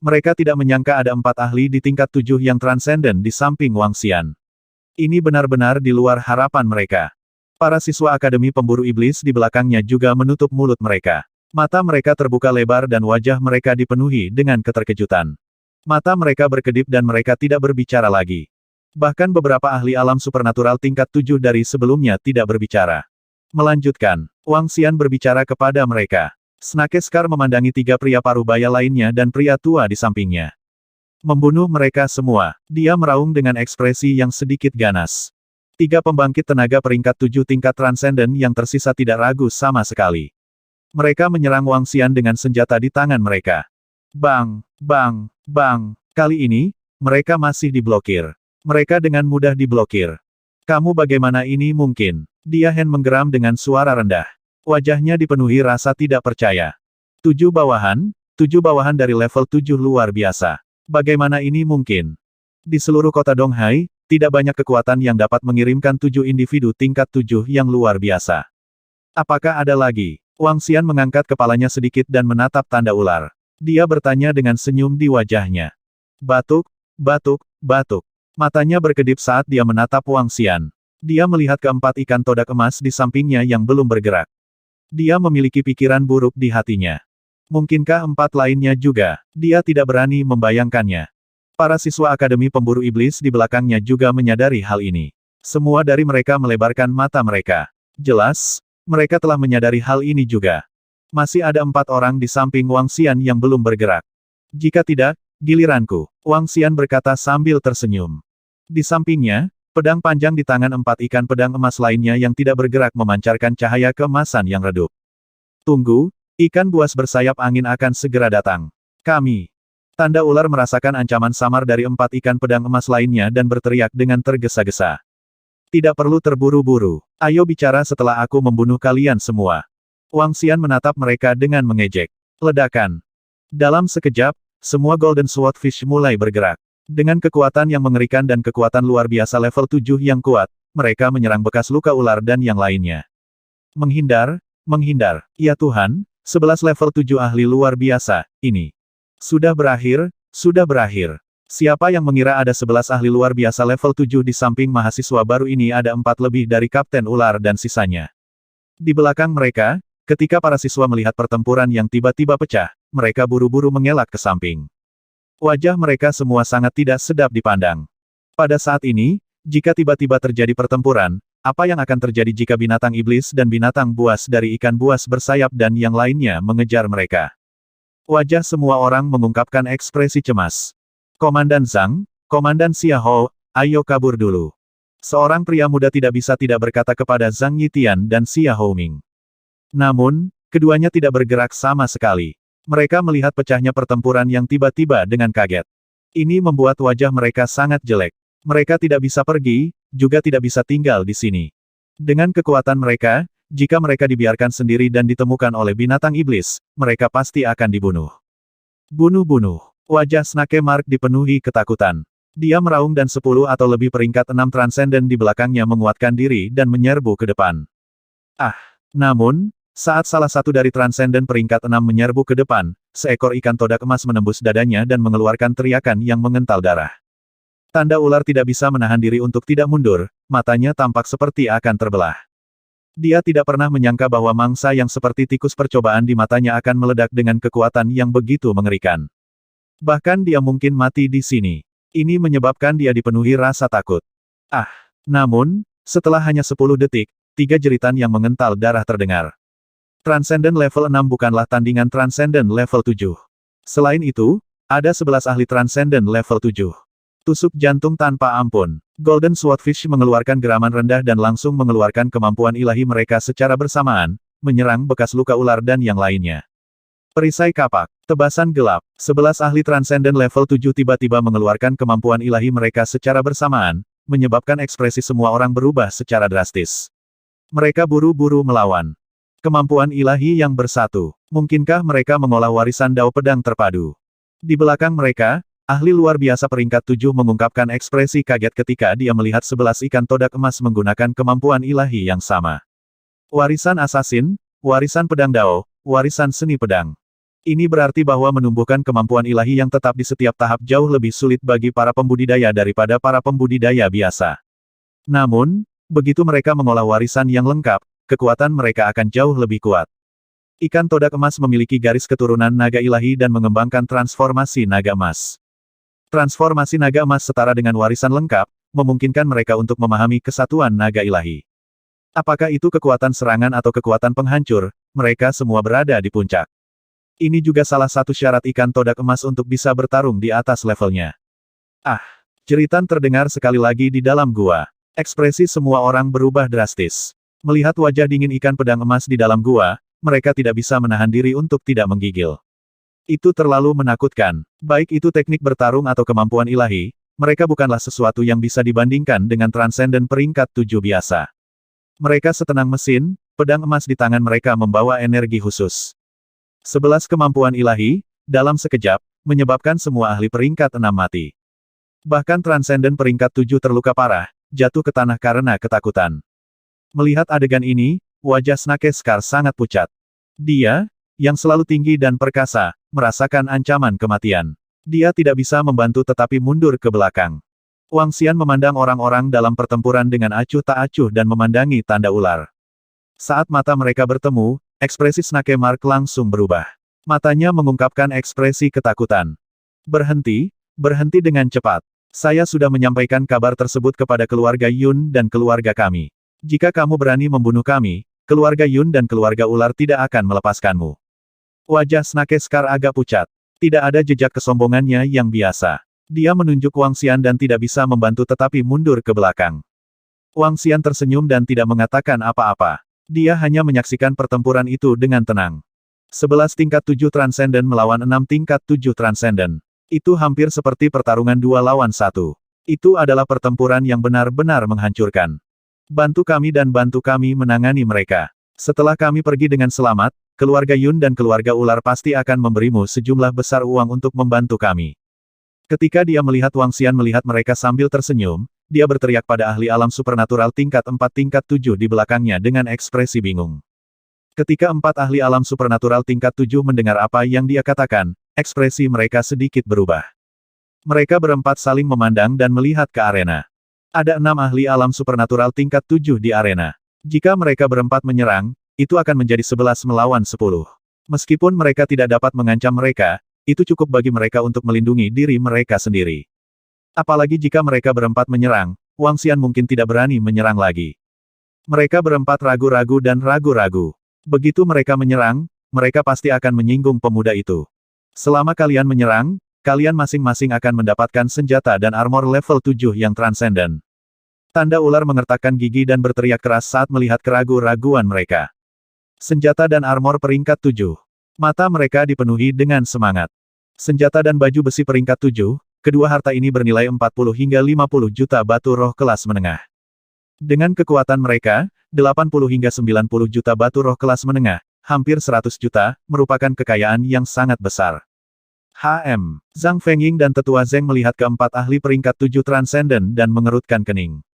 Mereka tidak menyangka ada 4 ahli di tingkat 7 yang transenden di samping Wang Xian. Ini benar-benar di luar harapan mereka. Para siswa Akademi Pemburu Iblis di belakangnya juga menutup mulut mereka. Mata mereka terbuka lebar dan wajah mereka dipenuhi dengan keterkejutan. Mata mereka berkedip dan mereka tidak berbicara lagi. Bahkan beberapa ahli alam supernatural tingkat 7 dari sebelumnya tidak berbicara. Melanjutkan, Wang Xian berbicara kepada mereka. Snake Scar memandangi 3 pria parubaya lainnya dan pria tua di sampingnya. Membunuh mereka semua, dia meraung dengan ekspresi yang sedikit ganas. 3 pembangkit tenaga peringkat 7 tingkat transenden yang tersisa tidak ragu sama sekali. Mereka menyerang Wang Xian dengan senjata di tangan mereka. Bang! Bang! Bang! Kali ini, mereka masih diblokir. Mereka dengan mudah diblokir. Kamu bagaimana ini mungkin? Dia Hen menggeram dengan suara rendah. Wajahnya dipenuhi rasa tidak percaya. 7 bawahan dari level 7 luar biasa. Bagaimana ini mungkin? Di seluruh kota Donghai, tidak banyak kekuatan yang dapat mengirimkan 7 individu tingkat 7 yang luar biasa. Apakah ada lagi? Wang Xian mengangkat kepalanya sedikit dan menatap tanda ular. Dia bertanya dengan senyum di wajahnya. Batuk, batuk, batuk. Matanya berkedip saat dia menatap Wang Xian. Dia melihat keempat ikan todak emas di sampingnya yang belum bergerak. Dia memiliki pikiran buruk di hatinya. Mungkinkah 4 lainnya juga? Dia tidak berani membayangkannya. Para siswa Akademi Pemburu Iblis di belakangnya juga menyadari hal ini. Semua dari mereka melebarkan mata mereka. Jelas, mereka telah menyadari hal ini juga. Masih ada 4 orang di samping Wang Xian yang belum bergerak. Jika tidak, giliranku, Wang Xian berkata sambil tersenyum. Di sampingnya, pedang panjang di tangan 4 ikan pedang emas lainnya yang tidak bergerak memancarkan cahaya keemasan yang redup. Tunggu, ikan buas bersayap angin akan segera datang. Kami. Tanda ular merasakan ancaman samar dari 4 ikan pedang emas lainnya dan berteriak dengan tergesa-gesa. Tidak perlu terburu-buru. Ayo bicara setelah aku membunuh kalian semua. Wang Xian menatap mereka dengan mengejek. Ledakan. Dalam sekejap, semua Golden Swordfish mulai bergerak. Dengan kekuatan yang mengerikan dan kekuatan luar biasa level 7 yang kuat, mereka menyerang bekas luka ular dan yang lainnya. Menghindar, menghindar. Ya Tuhan, 11 level 7 ahli luar biasa, ini. Sudah berakhir, sudah berakhir. Siapa yang mengira ada 11 ahli luar biasa level 7 di samping mahasiswa baru ini ada 4 lebih dari Kapten Ular dan sisanya. Di belakang mereka, ketika para siswa melihat pertempuran yang tiba-tiba pecah, mereka buru-buru mengelak ke samping. Wajah mereka semua sangat tidak sedap dipandang. Pada saat ini, jika tiba-tiba terjadi pertempuran, apa yang akan terjadi jika binatang iblis dan binatang buas dari ikan buas bersayap dan yang lainnya mengejar mereka? Wajah semua orang mengungkapkan ekspresi cemas. Komandan Zhang, Komandan Xiahou, ayo kabur dulu. Seorang pria muda tidak bisa tidak berkata kepada Zhang Yitian dan Xiahou Ming. Namun, keduanya tidak bergerak sama sekali. Mereka melihat pecahnya pertempuran yang tiba-tiba dengan kaget. Ini membuat wajah mereka sangat jelek. Mereka tidak bisa pergi, juga tidak bisa tinggal di sini. Dengan kekuatan mereka, jika mereka dibiarkan sendiri dan ditemukan oleh binatang iblis, mereka pasti akan dibunuh. Bunuh-bunuh. Wajah Snake Mark dipenuhi ketakutan. Dia meraung dan 10 atau lebih peringkat 6 transenden di belakangnya menguatkan diri dan menyerbu ke depan. Namun, saat salah satu dari transenden peringkat 6 menyerbu ke depan, seekor ikan todak emas menembus dadanya dan mengeluarkan teriakan yang mengental darah. Tanda ular tidak bisa menahan diri untuk tidak mundur, matanya tampak seperti akan terbelah. Dia tidak pernah menyangka bahwa mangsa yang seperti tikus percobaan di matanya akan meledak dengan kekuatan yang begitu mengerikan. Bahkan dia mungkin mati di sini. Ini menyebabkan dia dipenuhi rasa takut. Namun, setelah hanya 10 detik, 3 jeritan yang mengental darah terdengar. Transcendent level 6 bukanlah tandingan Transcendent level 7. Selain itu, ada 11 ahli Transcendent level 7. Tusuk jantung tanpa ampun. Golden Swordfish mengeluarkan geraman rendah dan langsung mengeluarkan kemampuan ilahi mereka secara bersamaan, menyerang bekas luka ular dan yang lainnya. Perisai kapak. Tebasan gelap. 11 ahli Transcendent level 7 tiba-tiba mengeluarkan kemampuan ilahi mereka secara bersamaan, menyebabkan ekspresi semua orang berubah secara drastis. Mereka buru-buru melawan. Kemampuan ilahi yang bersatu. Mungkinkah mereka mengolah warisan Dao Pedang Terpadu? Di belakang mereka, ahli luar biasa peringkat 7 mengungkapkan ekspresi kaget ketika dia melihat 11 ikan todak emas menggunakan kemampuan ilahi yang sama. Warisan asasin, warisan pedang Dao, warisan seni pedang. Ini berarti bahwa menumbuhkan kemampuan ilahi yang tetap di setiap tahap jauh lebih sulit bagi para pembudidaya daripada para pembudidaya biasa. Namun, begitu mereka mengolah warisan yang lengkap, kekuatan mereka akan jauh lebih kuat. Ikan todak emas memiliki garis keturunan naga ilahi dan mengembangkan transformasi naga emas. Transformasi naga emas setara dengan warisan lengkap, memungkinkan mereka untuk memahami kesatuan naga ilahi. Apakah itu kekuatan serangan atau kekuatan penghancur, mereka semua berada di puncak. Ini juga salah satu syarat ikan todak emas untuk bisa bertarung di atas levelnya. Jeritan terdengar sekali lagi di dalam gua. Ekspresi semua orang berubah drastis. Melihat wajah dingin ikan pedang emas di dalam gua, mereka tidak bisa menahan diri untuk tidak menggigil. Itu terlalu menakutkan. Baik itu teknik bertarung atau kemampuan ilahi, mereka bukanlah sesuatu yang bisa dibandingkan dengan transenden peringkat 7 biasa. Mereka setenang mesin, pedang emas di tangan mereka membawa energi khusus. 11 kemampuan ilahi, dalam sekejap, menyebabkan semua ahli peringkat 6 mati. Bahkan Transcendent peringkat 7 terluka parah, jatuh ke tanah karena ketakutan. Melihat adegan ini, wajah Snake Scar sangat pucat. Dia, yang selalu tinggi dan perkasa, merasakan ancaman kematian. Dia tidak bisa membantu tetapi mundur ke belakang. Wang Xian memandang orang-orang dalam pertempuran dengan acuh tak acuh dan memandangi tanda ular. Saat mata mereka bertemu, ekspresi Snake Mark langsung berubah. Matanya mengungkapkan ekspresi ketakutan. Berhenti, berhenti dengan cepat. Saya sudah menyampaikan kabar tersebut kepada keluarga Yun dan keluarga kami. Jika kamu berani membunuh kami, keluarga Yun dan keluarga ular tidak akan melepaskanmu. Wajah Snake Scar agak pucat. Tidak ada jejak kesombongannya yang biasa. Dia menunjuk Wang Xian dan tidak bisa membantu tetapi mundur ke belakang. Wang Xian tersenyum dan tidak mengatakan apa-apa. Dia hanya menyaksikan pertempuran itu dengan tenang. 11 tingkat 7 Transcendent melawan 6 tingkat 7 Transcendent. Itu hampir seperti pertarungan 2 lawan 1. Itu adalah pertempuran yang benar-benar menghancurkan. Bantu kami dan bantu kami menangani mereka. Setelah kami pergi dengan selamat, keluarga Yun dan keluarga ular pasti akan memberimu sejumlah besar uang untuk membantu kami. Ketika dia melihat Wang Xian melihat mereka sambil tersenyum, dia berteriak pada ahli alam supernatural tingkat 4 tingkat 7 di belakangnya dengan ekspresi bingung. Ketika 4 ahli alam supernatural tingkat 7 mendengar apa yang dia katakan, ekspresi mereka sedikit berubah. Mereka berempat saling memandang dan melihat ke arena. Ada 6 ahli alam supernatural tingkat 7 di arena. Jika mereka berempat menyerang, itu akan menjadi 11 melawan 10. Meskipun mereka tidak dapat mengancam mereka, itu cukup bagi mereka untuk melindungi diri mereka sendiri. Apalagi jika mereka berempat menyerang, Wang Xian mungkin tidak berani menyerang lagi. Mereka berempat ragu-ragu dan ragu-ragu. Begitu mereka menyerang, mereka pasti akan menyinggung pemuda itu. Selama kalian menyerang, kalian masing-masing akan mendapatkan senjata dan armor level 7 yang transenden. Tanda ular mengertakkan gigi dan berteriak keras saat melihat keragu-raguan mereka. Senjata dan armor peringkat 7. Mata mereka dipenuhi dengan semangat. Senjata dan baju besi peringkat 7, kedua harta ini bernilai 40 hingga 50 juta batu roh kelas menengah. Dengan kekuatan mereka, 80 hingga 90 juta batu roh kelas menengah, hampir 100 juta, merupakan kekayaan yang sangat besar. Zhang Fengying dan Tetua Zeng melihat keempat ahli peringkat 7 Transcendent dan mengerutkan kening.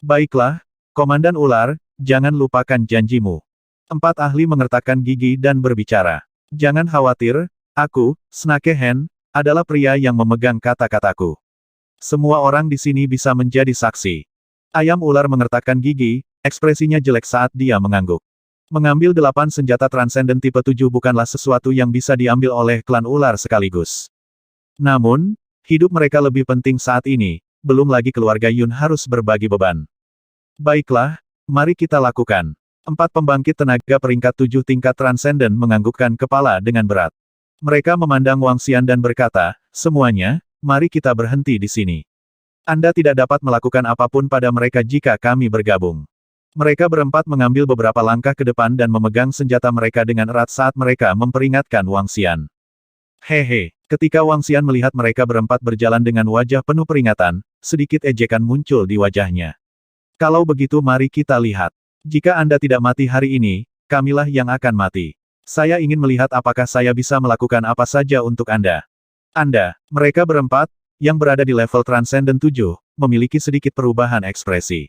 Baiklah, Komandan Ular, jangan lupakan janjimu. 4 ahli mengertakkan gigi dan berbicara. Jangan khawatir, aku, Snake Hen, adalah pria yang memegang kata-kataku. Semua orang di sini bisa menjadi saksi. Ayam ular mengertakkan gigi, ekspresinya jelek saat dia mengangguk. Mengambil 8 senjata Transcendent tipe 7 bukanlah sesuatu yang bisa diambil oleh klan ular sekaligus. Namun, hidup mereka lebih penting saat ini, belum lagi keluarga Yun harus berbagi beban. Baiklah, mari kita lakukan. 4 pembangkit tenaga peringkat 7 tingkat Transcendent menganggukkan kepala dengan berat. Mereka memandang Wang Xian dan berkata, semuanya, mari kita berhenti di sini. Anda tidak dapat melakukan apapun pada mereka jika kami bergabung. Mereka berempat mengambil beberapa langkah ke depan dan memegang senjata mereka dengan erat saat mereka memperingatkan Wang Xian. Hehe, ketika Wang Xian melihat mereka berempat berjalan dengan wajah penuh peringatan, sedikit ejekan muncul di wajahnya. Kalau begitu mari kita lihat. Jika Anda tidak mati hari ini, kamilah yang akan mati. Saya ingin melihat apakah saya bisa melakukan apa saja untuk Anda. Anda, mereka berempat, yang berada di level Transcendent 7, memiliki sedikit perubahan ekspresi.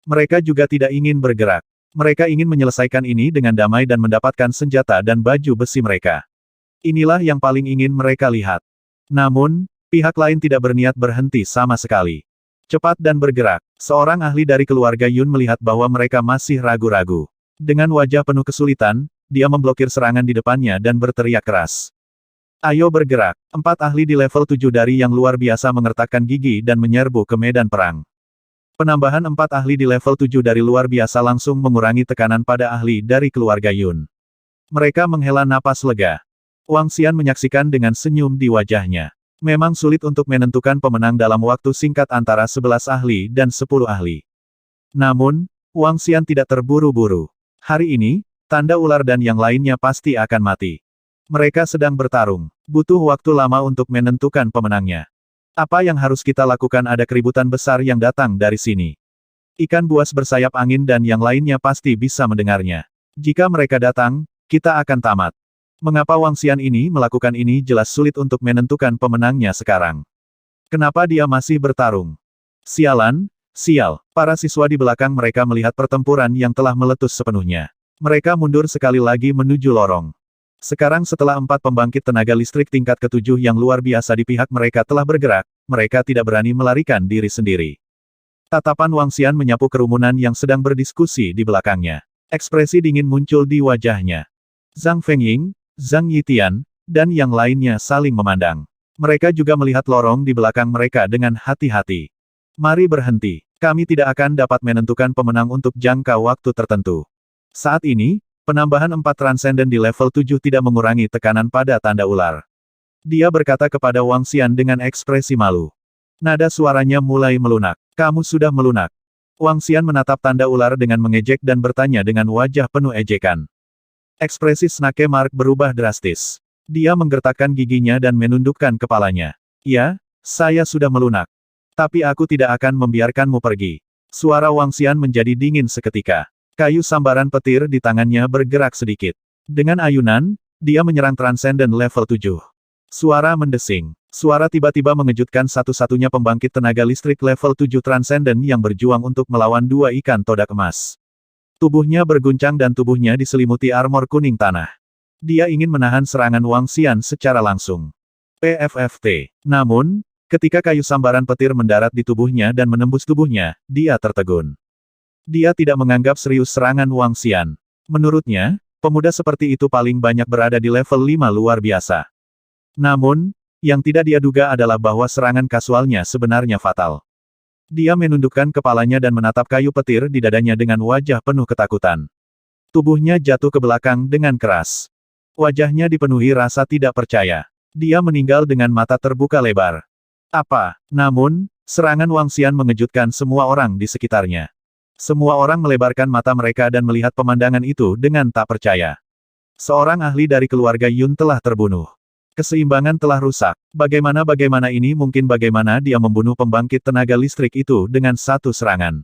Mereka juga tidak ingin bergerak. Mereka ingin menyelesaikan ini dengan damai dan mendapatkan senjata dan baju besi mereka. Inilah yang paling ingin mereka lihat. Namun, pihak lain tidak berniat berhenti sama sekali. Cepat dan bergerak. Seorang ahli dari keluarga Yun melihat bahwa mereka masih ragu-ragu. Dengan wajah penuh kesulitan, dia memblokir serangan di depannya dan berteriak keras. Ayo bergerak. 4 ahli di level 7 dari yang luar biasa mengertakkan gigi dan menyerbu ke medan perang. Penambahan 4 ahli di level 7 dari luar biasa langsung mengurangi tekanan pada ahli dari keluarga Yun. Mereka menghela napas lega. Wang Xian menyaksikan dengan senyum di wajahnya. Memang sulit untuk menentukan pemenang dalam waktu singkat antara 11 ahli dan 10 ahli. Namun, Wang Xian tidak terburu-buru. Hari ini, tanda ular dan yang lainnya pasti akan mati. Mereka sedang bertarung. Butuh waktu lama untuk menentukan pemenangnya. Apa yang harus kita lakukan? Ada keributan besar yang datang dari sini. Ikan buas bersayap angin dan yang lainnya pasti bisa mendengarnya. Jika mereka datang, kita akan tamat. Mengapa Wang Xian ini melakukan ini jelas sulit untuk menentukan pemenangnya sekarang. Kenapa dia masih bertarung? Sialan, sial. Para siswa di belakang mereka melihat pertempuran yang telah meletus sepenuhnya. Mereka mundur sekali lagi menuju lorong. Sekarang setelah 4 pembangkit tenaga listrik tingkat ke-7 yang luar biasa di pihak mereka telah bergerak, mereka tidak berani melarikan diri sendiri. Tatapan Wang Xian menyapu kerumunan yang sedang berdiskusi di belakangnya. Ekspresi dingin muncul di wajahnya. Zhang Fengying, Zhang Yitian, dan yang lainnya saling memandang. Mereka juga melihat lorong di belakang mereka dengan hati-hati. Mari berhenti. Kami tidak akan dapat menentukan pemenang untuk jangka waktu tertentu. Saat ini, penambahan 4 transenden di level 7 tidak mengurangi tekanan pada tanda ular. Dia berkata kepada Wang Xian dengan ekspresi malu. Nada suaranya mulai melunak. Kamu sudah melunak. Wang Xian menatap tanda ular dengan mengejek dan bertanya dengan wajah penuh ejekan. Ekspresi Snake Mark berubah drastis. Dia menggertakkan giginya dan menundukkan kepalanya. Ya, saya sudah melunak. Tapi aku tidak akan membiarkanmu pergi. Suara Wang Xian menjadi dingin seketika. Kayu sambaran petir di tangannya bergerak sedikit. Dengan ayunan, dia menyerang transenden level 7. Suara mendesing. Suara tiba-tiba mengejutkan satu-satunya pembangkit tenaga listrik level 7 transenden yang berjuang untuk melawan 2 ikan todak emas. Tubuhnya berguncang dan tubuhnya diselimuti armor kuning tanah. Dia ingin menahan serangan Wang Xian secara langsung. PFFT. Namun, ketika kayu sambaran petir mendarat di tubuhnya dan menembus tubuhnya, dia tertegun. Dia tidak menganggap serius serangan Wang Xian. Menurutnya, pemuda seperti itu paling banyak berada di level 5 luar biasa. Namun, yang tidak dia duga adalah bahwa serangan kasualnya sebenarnya fatal. Dia menundukkan kepalanya dan menatap kayu petir di dadanya dengan wajah penuh ketakutan. Tubuhnya jatuh ke belakang dengan keras. Wajahnya dipenuhi rasa tidak percaya. Dia meninggal dengan mata terbuka lebar. Apa? Namun, serangan Wang Xian mengejutkan semua orang di sekitarnya. Semua orang melebarkan mata mereka dan melihat pemandangan itu dengan tak percaya. Seorang ahli dari keluarga Yun telah terbunuh. Keseimbangan telah rusak. Bagaimana ini mungkin bagaimana dia membunuh pembangkit tenaga listrik itu dengan satu serangan?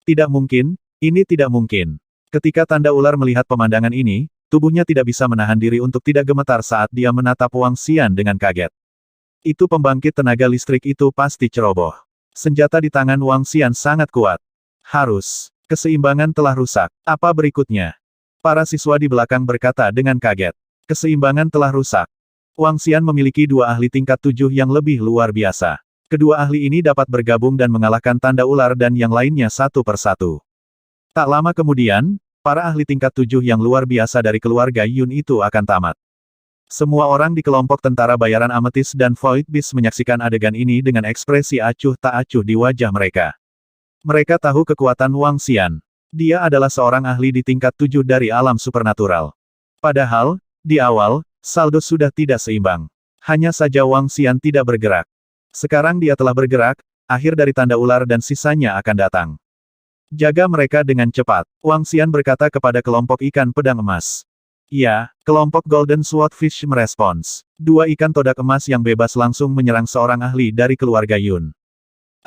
Tidak mungkin, ini tidak mungkin. Ketika tanda ular melihat pemandangan ini, tubuhnya tidak bisa menahan diri untuk tidak gemetar saat dia menatap Wang Xian dengan kaget. Itu pembangkit tenaga listrik itu pasti ceroboh. Senjata di tangan Wang Xian sangat kuat. Harus. Keseimbangan telah rusak. Apa berikutnya? Para siswa di belakang berkata dengan kaget. Keseimbangan telah rusak. Wang Xian memiliki 2 ahli tingkat 7 yang lebih luar biasa. Kedua ahli ini dapat bergabung dan mengalahkan tanda ular dan yang lainnya satu persatu. Tak lama kemudian, para ahli tingkat 7 yang luar biasa dari keluarga Yun itu akan tamat. Semua orang di kelompok tentara bayaran Ametis dan Void Beast menyaksikan adegan ini dengan ekspresi acuh tak acuh di wajah mereka. Mereka tahu kekuatan Wang Xian. Dia adalah seorang ahli di tingkat 7 dari alam supernatural. Padahal, di awal, saldo sudah tidak seimbang. Hanya saja Wang Xian tidak bergerak. Sekarang dia telah bergerak, akhir dari tanda ular dan sisanya akan datang. Jaga mereka dengan cepat, Wang Xian berkata kepada kelompok ikan pedang emas. Ya, kelompok Golden Swordfish merespons. 2 ikan todak emas yang bebas langsung menyerang seorang ahli dari keluarga Yun.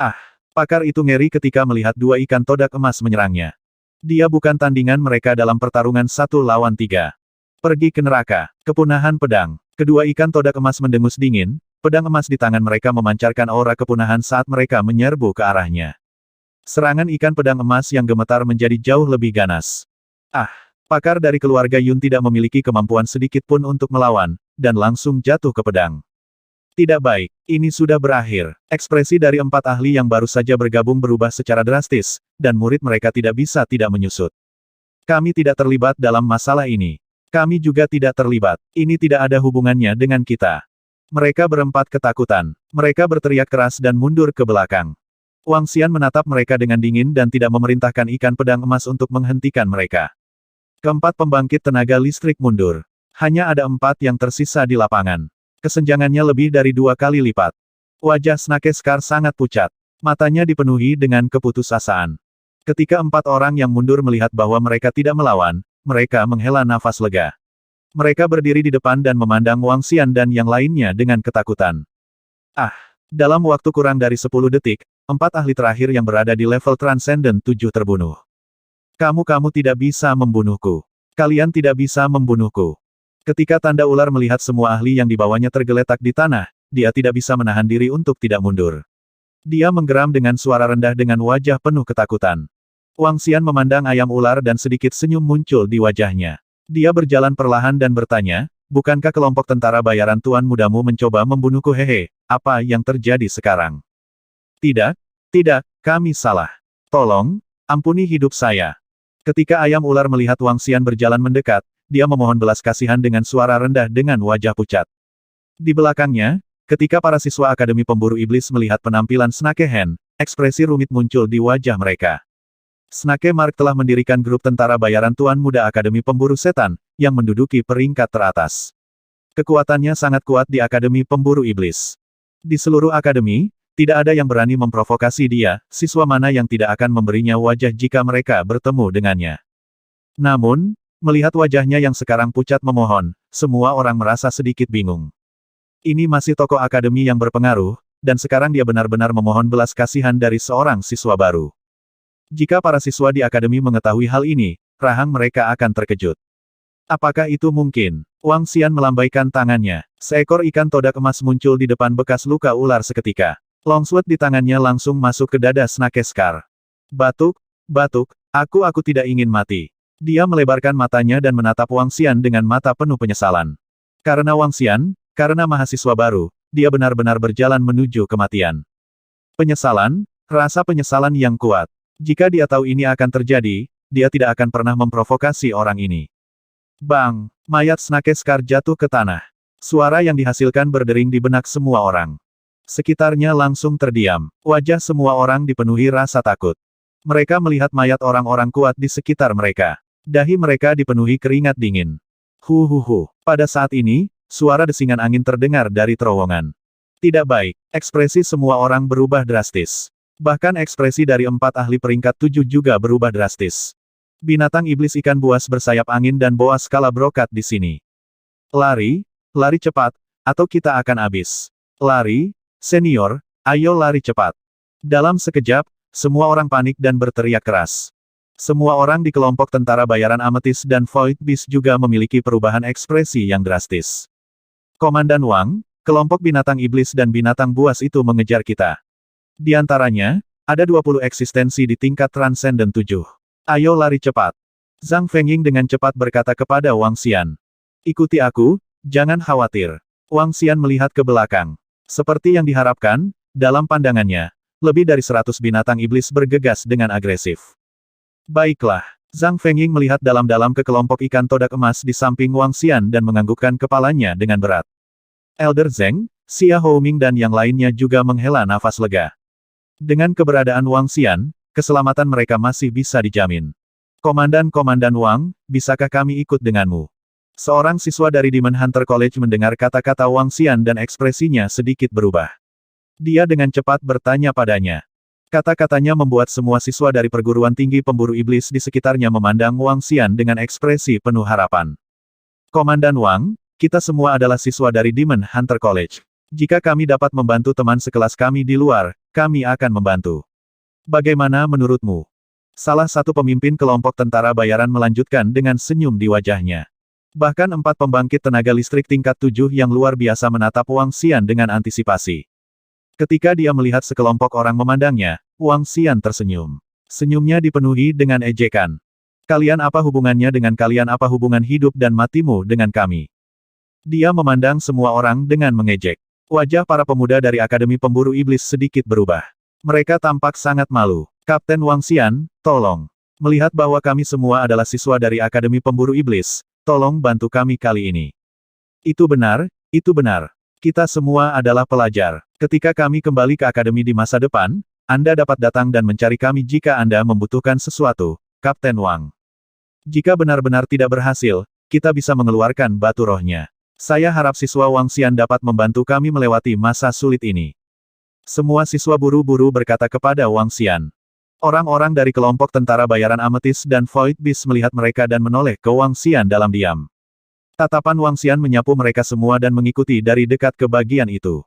Ah! Pakar itu ngeri ketika melihat 2 ikan todak emas menyerangnya. Dia bukan tandingan mereka dalam pertarungan 1 lawan 3. Pergi ke neraka. Kepunahan pedang. Kedua ikan todak emas mendengus dingin, pedang emas di tangan mereka memancarkan aura kepunahan saat mereka menyerbu ke arahnya. Serangan ikan pedang emas yang gemetar menjadi jauh lebih ganas. Ah! Pakar dari keluarga Yun tidak memiliki kemampuan sedikit pun untuk melawan, dan langsung jatuh ke pedang. Tidak baik, ini sudah berakhir. Ekspresi dari 4 ahli yang baru saja bergabung berubah secara drastis, dan murid mereka tidak bisa tidak menyusut. Kami tidak terlibat dalam masalah ini. Kami juga tidak terlibat. Ini tidak ada hubungannya dengan kita. Mereka berempat ketakutan. Mereka berteriak keras dan mundur ke belakang. Wang Xian menatap mereka dengan dingin dan tidak memerintahkan ikan pedang emas untuk menghentikan mereka. Keempat pembangkit tenaga listrik mundur. Hanya ada 4 yang tersisa di lapangan. Kesenjangannya lebih dari 2 kali lipat. Wajah Snake Scar sangat pucat. Matanya dipenuhi dengan keputusasaan. Ketika 4 orang yang mundur melihat bahwa mereka tidak melawan, mereka menghela nafas lega. Mereka berdiri di depan dan memandang Wang Xian dan yang lainnya dengan ketakutan. Ah! Dalam waktu kurang dari 10 detik, 4 ahli terakhir yang berada di level Transcendent 7 terbunuh. Kamu tidak bisa membunuhku. Kalian tidak bisa membunuhku. Ketika tanda ular melihat semua ahli yang dibawanya tergeletak di tanah, dia tidak bisa menahan diri untuk tidak mundur. Dia menggeram dengan suara rendah dengan wajah penuh ketakutan. Wang Xian memandang ayam ular dan sedikit senyum muncul di wajahnya. Dia berjalan perlahan dan bertanya, bukankah kelompok tentara bayaran tuan mudamu mencoba membunuhku? Hehe, apa yang terjadi sekarang? Tidak, tidak, kami salah. Tolong, ampuni hidup saya. Ketika ayam ular melihat Wang Xian berjalan mendekat, dia memohon belas kasihan dengan suara rendah dengan wajah pucat. Di belakangnya, ketika para siswa Akademi Pemburu Iblis melihat penampilan Snake Hen, ekspresi rumit muncul di wajah mereka. Snake Mark telah mendirikan grup tentara bayaran Tuan Muda Akademi Pemburu Setan, yang menduduki peringkat teratas. Kekuatannya sangat kuat di Akademi Pemburu Iblis. Di seluruh akademi, tidak ada yang berani memprovokasi dia, siswa mana yang tidak akan memberinya wajah jika mereka bertemu dengannya. Namun, melihat wajahnya yang sekarang pucat memohon, semua orang merasa sedikit bingung. Ini masih tokoh akademi yang berpengaruh, dan sekarang dia benar-benar memohon belas kasihan dari seorang siswa baru. Jika para siswa di akademi mengetahui hal ini, rahang mereka akan terkejut. Apakah itu mungkin? Wang Xian melambaikan tangannya. Seekor ikan todak emas muncul di depan bekas luka ular seketika. Longsword di tangannya langsung masuk ke dada Snake Scar. Batuk, batuk, aku tidak ingin mati. Dia melebarkan matanya dan menatap Wang Xian dengan mata penuh penyesalan. Karena Wang Xian, karena mahasiswa baru, dia benar-benar berjalan menuju kematian. Penyesalan, rasa penyesalan yang kuat. Jika dia tahu ini akan terjadi, dia tidak akan pernah memprovokasi orang ini. Bang! Mayat Snake Scar jatuh ke tanah. Suara yang dihasilkan berdering di benak semua orang. Sekitarnya langsung terdiam. Wajah semua orang dipenuhi rasa takut. Mereka melihat mayat orang-orang kuat di sekitar mereka. Dahi mereka dipenuhi keringat dingin. Huhuhu. Pada saat ini, suara desingan angin terdengar dari terowongan. Tidak baik. Ekspresi semua orang berubah drastis. Bahkan ekspresi dari 4 ahli peringkat 7 juga berubah drastis. Binatang iblis ikan buas bersayap angin dan boa skala brokat di sini. Lari, lari cepat, atau kita akan habis. Lari, senior, ayo lari cepat. Dalam sekejap, semua orang panik dan berteriak keras. Semua orang di kelompok tentara bayaran Amethyst dan Void Beast juga memiliki perubahan ekspresi yang drastis. Komandan Wang, kelompok binatang iblis dan binatang buas itu mengejar kita. Di antaranya, ada 20 eksistensi di tingkat Transcendent 7. Ayo lari cepat. Zhang Fengying dengan cepat berkata kepada Wang Xian. Ikuti aku, jangan khawatir. Wang Xian melihat ke belakang. Seperti yang diharapkan, dalam pandangannya, lebih dari 100 binatang iblis bergegas dengan agresif. Baiklah. Zhang Fengying melihat dalam-dalam ke kelompok ikan todak emas di samping Wang Xian dan menganggukkan kepalanya dengan berat. Elder Zheng, Xia Houming dan yang lainnya juga menghela nafas lega. Dengan keberadaan Wang Xian, keselamatan mereka masih bisa dijamin. Komandan Wang, bisakah kami ikut denganmu? Seorang siswa dari Demon Hunter College mendengar kata-kata Wang Xian dan ekspresinya sedikit berubah. Dia dengan cepat bertanya padanya. Kata-katanya membuat semua siswa dari perguruan tinggi pemburu iblis di sekitarnya memandang Wang Xian dengan ekspresi penuh harapan. Komandan Wang, kita semua adalah siswa dari Demon Hunter College. Jika kami dapat membantu teman sekelas kami di luar, kami akan membantu. Bagaimana menurutmu? Salah satu pemimpin kelompok tentara bayaran melanjutkan dengan senyum di wajahnya. Bahkan 4 pembangkit tenaga listrik tingkat 7 yang luar biasa menatap Wang Xian dengan antisipasi. Ketika dia melihat sekelompok orang memandangnya, Wang Xian tersenyum. Senyumnya dipenuhi dengan ejekan. Kalian apa hubungannya dengan kalian? Apa hubungan hidup dan matimu dengan kami? Dia memandang semua orang dengan mengejek. Wajah para pemuda dari Akademi Pemburu Iblis sedikit berubah. Mereka tampak sangat malu. Kapten Wang Xian, tolong. Melihat bahwa kami semua adalah siswa dari Akademi Pemburu Iblis, tolong bantu kami kali ini. Itu benar, itu benar. Kita semua adalah pelajar. Ketika kami kembali ke Akademi di masa depan, Anda dapat datang dan mencari kami jika Anda membutuhkan sesuatu, Kapten Wang. Jika benar-benar tidak berhasil, kita bisa mengeluarkan batu rohnya. Saya harap siswa Wang Xian dapat membantu kami melewati masa sulit ini. Semua siswa buru-buru berkata kepada Wang Xian. Orang-orang dari kelompok tentara bayaran Amethyst dan Void Beast melihat mereka dan menoleh ke Wang Xian dalam diam. Tatapan Wang Xian menyapu mereka semua dan mengikuti dari dekat ke bagian itu.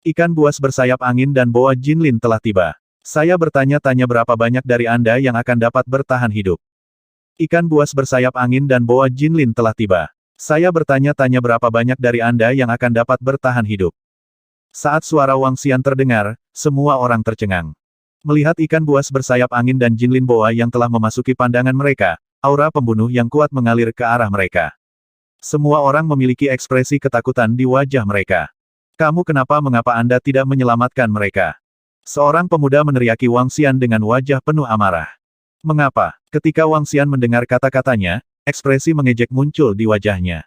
Ikan buas bersayap angin dan boa Jinlin telah tiba. Saya bertanya-tanya berapa banyak dari Anda yang akan dapat bertahan hidup. Ikan buas bersayap angin dan boa Jinlin telah tiba. Saya bertanya-tanya berapa banyak dari Anda yang akan dapat bertahan hidup. Saat suara Wang Xian terdengar, semua orang tercengang. Melihat ikan buas bersayap angin dan Jinlin Boa yang telah memasuki pandangan mereka, aura pembunuh yang kuat mengalir ke arah mereka. Semua orang memiliki ekspresi ketakutan di wajah mereka. Kamu mengapa Anda tidak menyelamatkan mereka? Seorang pemuda meneriaki Wang Xian dengan wajah penuh amarah. Mengapa? Ketika Wang Xian mendengar kata-katanya, ekspresi mengejek muncul di wajahnya.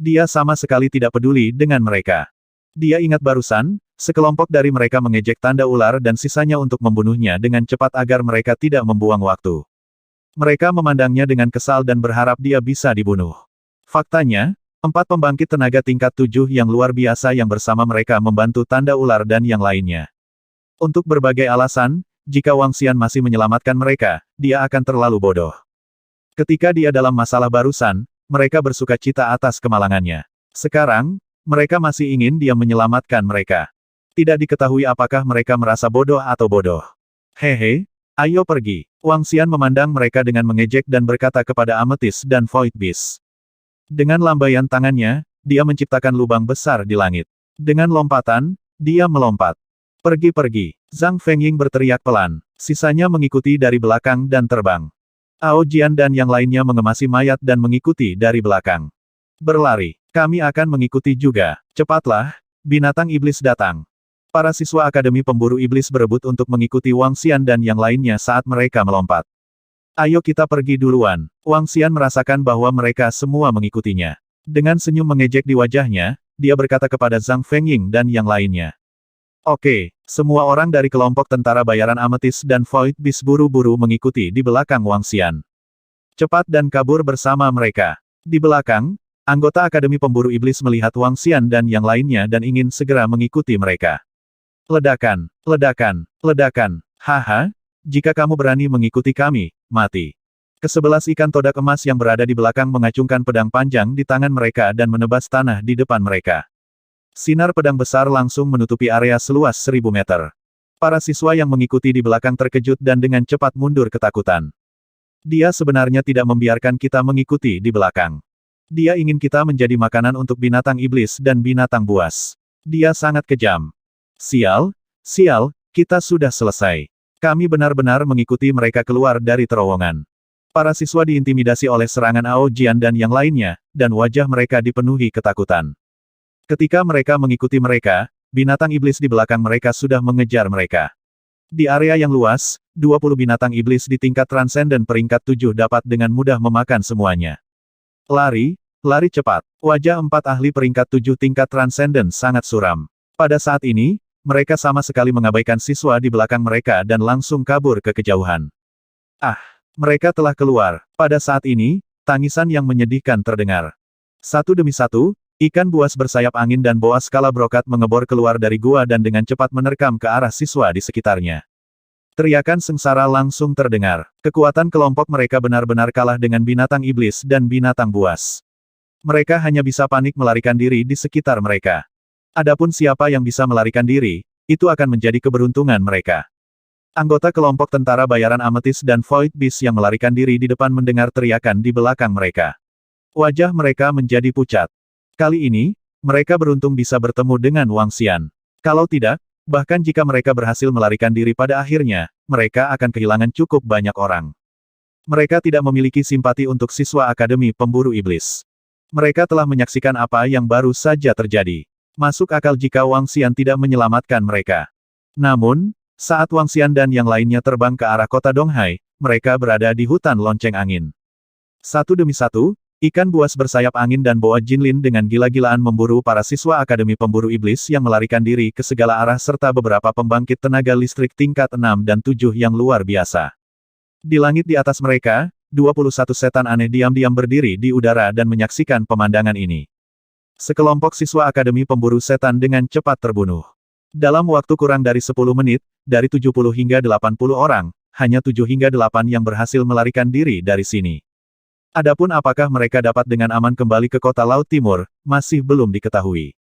Dia sama sekali tidak peduli dengan mereka. Dia ingat barusan, sekelompok dari mereka mengejek tanda ular dan sisanya untuk membunuhnya dengan cepat agar mereka tidak membuang waktu. Mereka memandangnya dengan kesal dan berharap dia bisa dibunuh. Faktanya, 4 pembangkit tenaga tingkat 7 yang luar biasa yang bersama mereka membantu tanda ular dan yang lainnya. Untuk berbagai alasan, jika Wang Xian masih menyelamatkan mereka, dia akan terlalu bodoh. Ketika dia dalam masalah barusan, mereka bersuka cita atas kemalangannya. Sekarang, mereka masih ingin dia menyelamatkan mereka. Tidak diketahui apakah mereka merasa bodoh atau bodoh. Hehe, ayo pergi. Wang Xian memandang mereka dengan mengejek dan berkata kepada Amethyst dan Void Beast. Dengan lambaian tangannya, dia menciptakan lubang besar di langit. Dengan lompatan, dia melompat. Pergi-pergi. Zhang Fengying berteriak pelan. Sisanya mengikuti dari belakang dan terbang. Ao Jian dan yang lainnya mengemasi mayat dan mengikuti dari belakang. Berlari. Kami akan mengikuti juga. Cepatlah, binatang iblis datang. Para siswa Akademi Pemburu Iblis berebut untuk mengikuti Wang Xian dan yang lainnya saat mereka melompat. Ayo kita pergi duluan. Wang Xian merasakan bahwa mereka semua mengikutinya. Dengan senyum mengejek di wajahnya, dia berkata kepada Zhang Fengying dan yang lainnya. Oke, semua orang dari kelompok tentara bayaran Amethyst dan Void Beast buru-buru mengikuti di belakang Wang Xian. Cepat dan kabur bersama mereka. Di belakang, anggota Akademi Pemburu Iblis melihat Wang Xian dan yang lainnya dan ingin segera mengikuti mereka. Ledakan, ledakan, ledakan. Haha, jika kamu berani mengikuti kami, mati. Ke-11 ikan todak emas yang berada di belakang mengacungkan pedang panjang di tangan mereka dan menebas tanah di depan mereka. Sinar pedang besar langsung menutupi area seluas 1000 meter. Para siswa yang mengikuti di belakang terkejut dan dengan cepat mundur ketakutan. Dia sebenarnya tidak membiarkan kita mengikuti di belakang. Dia ingin kita menjadi makanan untuk binatang iblis dan binatang buas. Dia sangat kejam. Sial, sial, kita sudah selesai. Kami benar-benar mengikuti mereka keluar dari terowongan. Para siswa diintimidasi oleh serangan Ao Jian dan yang lainnya, dan wajah mereka dipenuhi ketakutan. Ketika mereka mengikuti mereka, binatang iblis di belakang mereka sudah mengejar mereka. Di area yang luas, 20 binatang iblis di tingkat transenden peringkat 7 dapat dengan mudah memakan semuanya. Lari, lari cepat. Wajah 4 ahli peringkat 7 tingkat transenden sangat suram. Pada saat ini, mereka sama sekali mengabaikan siswa di belakang mereka dan langsung kabur ke kejauhan. Ah, mereka telah keluar. Pada saat ini, tangisan yang menyedihkan terdengar. Satu demi satu, ikan buas bersayap angin dan boa skala brokat mengebor keluar dari gua dan dengan cepat menerkam ke arah siswa di sekitarnya. Teriakan sengsara langsung terdengar. Kekuatan kelompok mereka benar-benar kalah dengan binatang iblis dan binatang buas. Mereka hanya bisa panik melarikan diri di sekitar mereka. Adapun siapa yang bisa melarikan diri, itu akan menjadi keberuntungan mereka. Anggota kelompok tentara bayaran Amethyst dan Void Beast yang melarikan diri di depan mendengar teriakan di belakang mereka. Wajah mereka menjadi pucat. Kali ini, mereka beruntung bisa bertemu dengan Wang Xian. Kalau tidak, bahkan jika mereka berhasil melarikan diri pada akhirnya, mereka akan kehilangan cukup banyak orang. Mereka tidak memiliki simpati untuk siswa Akademi Pemburu Iblis. Mereka telah menyaksikan apa yang baru saja terjadi. Masuk akal jika Wang Xian tidak menyelamatkan mereka. Namun, saat Wang Xian dan yang lainnya terbang ke arah kota Donghai, mereka berada di hutan lonceng angin. Satu demi satu, ikan buas bersayap angin dan boa Jinlin dengan gila-gilaan memburu para siswa Akademi Pemburu Iblis yang melarikan diri ke segala arah serta beberapa pembangkit tenaga listrik tingkat 6 dan 7 yang luar biasa. Di langit di atas mereka, 21 setan aneh diam-diam berdiri di udara dan menyaksikan pemandangan ini. Sekelompok siswa Akademi Pemburu Setan dengan cepat terbunuh. Dalam waktu kurang dari 10 menit, dari 70 hingga 80 orang, hanya 7 hingga 8 yang berhasil melarikan diri dari sini. Adapun apakah mereka dapat dengan aman kembali ke kota Laut Timur, masih belum diketahui.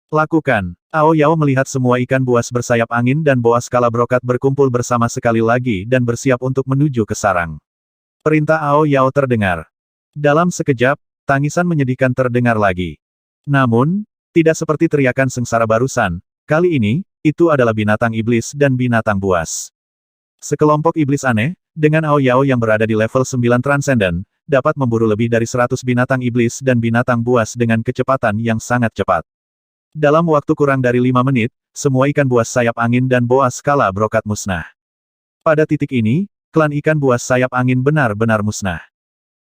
Lakukan. Ao Yao melihat semua ikan buas bersayap angin dan boa skala brokat berkumpul bersama sekali lagi dan bersiap untuk menuju ke sarang. Perintah Ao Yao terdengar. Dalam sekejap, tangisan menyedihkan terdengar lagi. Namun, tidak seperti teriakan sengsara barusan, Kali ini, itu adalah binatang iblis dan binatang buas. Sekelompok iblis aneh, dengan Ao Yao yang berada di level 9 Transcendent, dapat memburu lebih dari 100 binatang iblis dan binatang buas dengan kecepatan yang sangat cepat. Dalam waktu kurang dari 5 menit, semua ikan buas sayap angin dan boa skala brokat musnah. Pada titik ini, klan ikan buas sayap angin benar-benar musnah.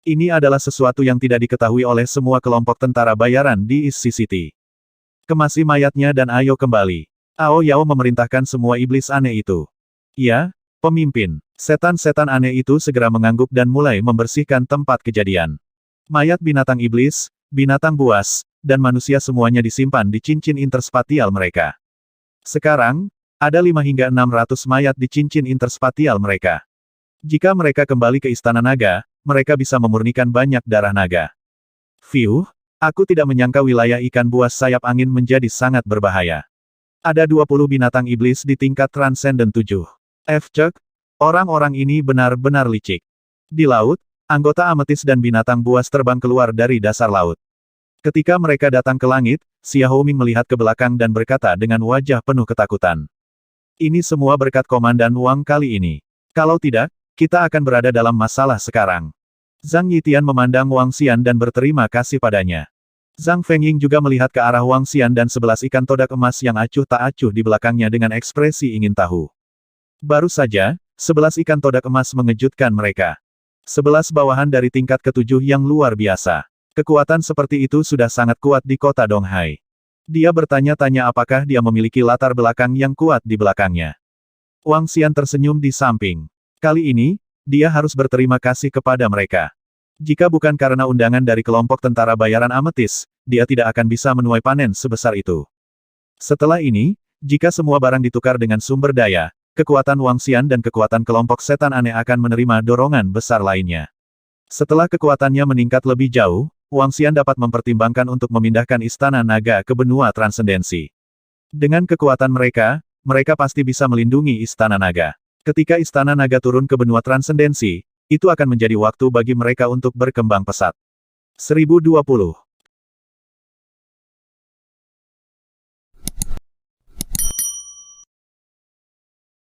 Ini adalah sesuatu yang tidak diketahui oleh semua kelompok tentara bayaran di East City. Kemasi mayatnya dan ayo kembali. Ao Yao memerintahkan semua iblis aneh itu. Ya, pemimpin. Setan-setan aneh itu segera mengangguk dan mulai membersihkan tempat kejadian. Mayat binatang iblis, binatang buas, dan manusia semuanya disimpan di cincin interspatial mereka. Sekarang, ada 5 hingga 600 mayat di cincin interspatial mereka. Jika mereka kembali ke Istana Naga, mereka bisa memurnikan banyak darah naga. Fiuh, aku tidak menyangka wilayah ikan buas sayap angin menjadi sangat berbahaya. Ada 20 binatang iblis di tingkat Transcendent 7. Cek, orang-orang ini benar-benar licik. Di laut, anggota ametis dan binatang buas terbang keluar dari dasar laut. Ketika mereka datang ke langit, Xia Houming melihat ke belakang dan berkata dengan wajah penuh ketakutan. Ini semua berkat Komandan Wang kali ini. Kalau tidak, kita akan berada dalam masalah sekarang. Zhang Yitian memandang Wang Xian dan berterima kasih padanya. Zhang Fengying juga melihat ke arah Wang Xian dan 11 ikan todak emas yang acuh tak acuh di belakangnya dengan ekspresi ingin tahu. Baru saja, 11 ikan todak emas mengejutkan mereka. 11 bawahan dari tingkat ke-7 yang luar biasa. Kekuatan seperti itu sudah sangat kuat di kota Donghai. Dia bertanya-tanya apakah dia memiliki latar belakang yang kuat di belakangnya. Wang Xian tersenyum di samping. Kali ini, dia harus berterima kasih kepada mereka. Jika bukan karena undangan dari kelompok tentara bayaran ametis, dia tidak akan bisa menuai panen sebesar itu. Setelah ini, jika semua barang ditukar dengan sumber daya, kekuatan Wang Xian dan kekuatan kelompok setan aneh akan menerima dorongan besar lainnya. Setelah kekuatannya meningkat lebih jauh, Wang Xian dapat mempertimbangkan untuk memindahkan Istana Naga ke benua transendensi. Dengan kekuatan mereka, mereka pasti bisa melindungi Istana Naga. Ketika Istana Naga turun ke benua transendensi, itu akan menjadi waktu bagi mereka untuk berkembang pesat. 1020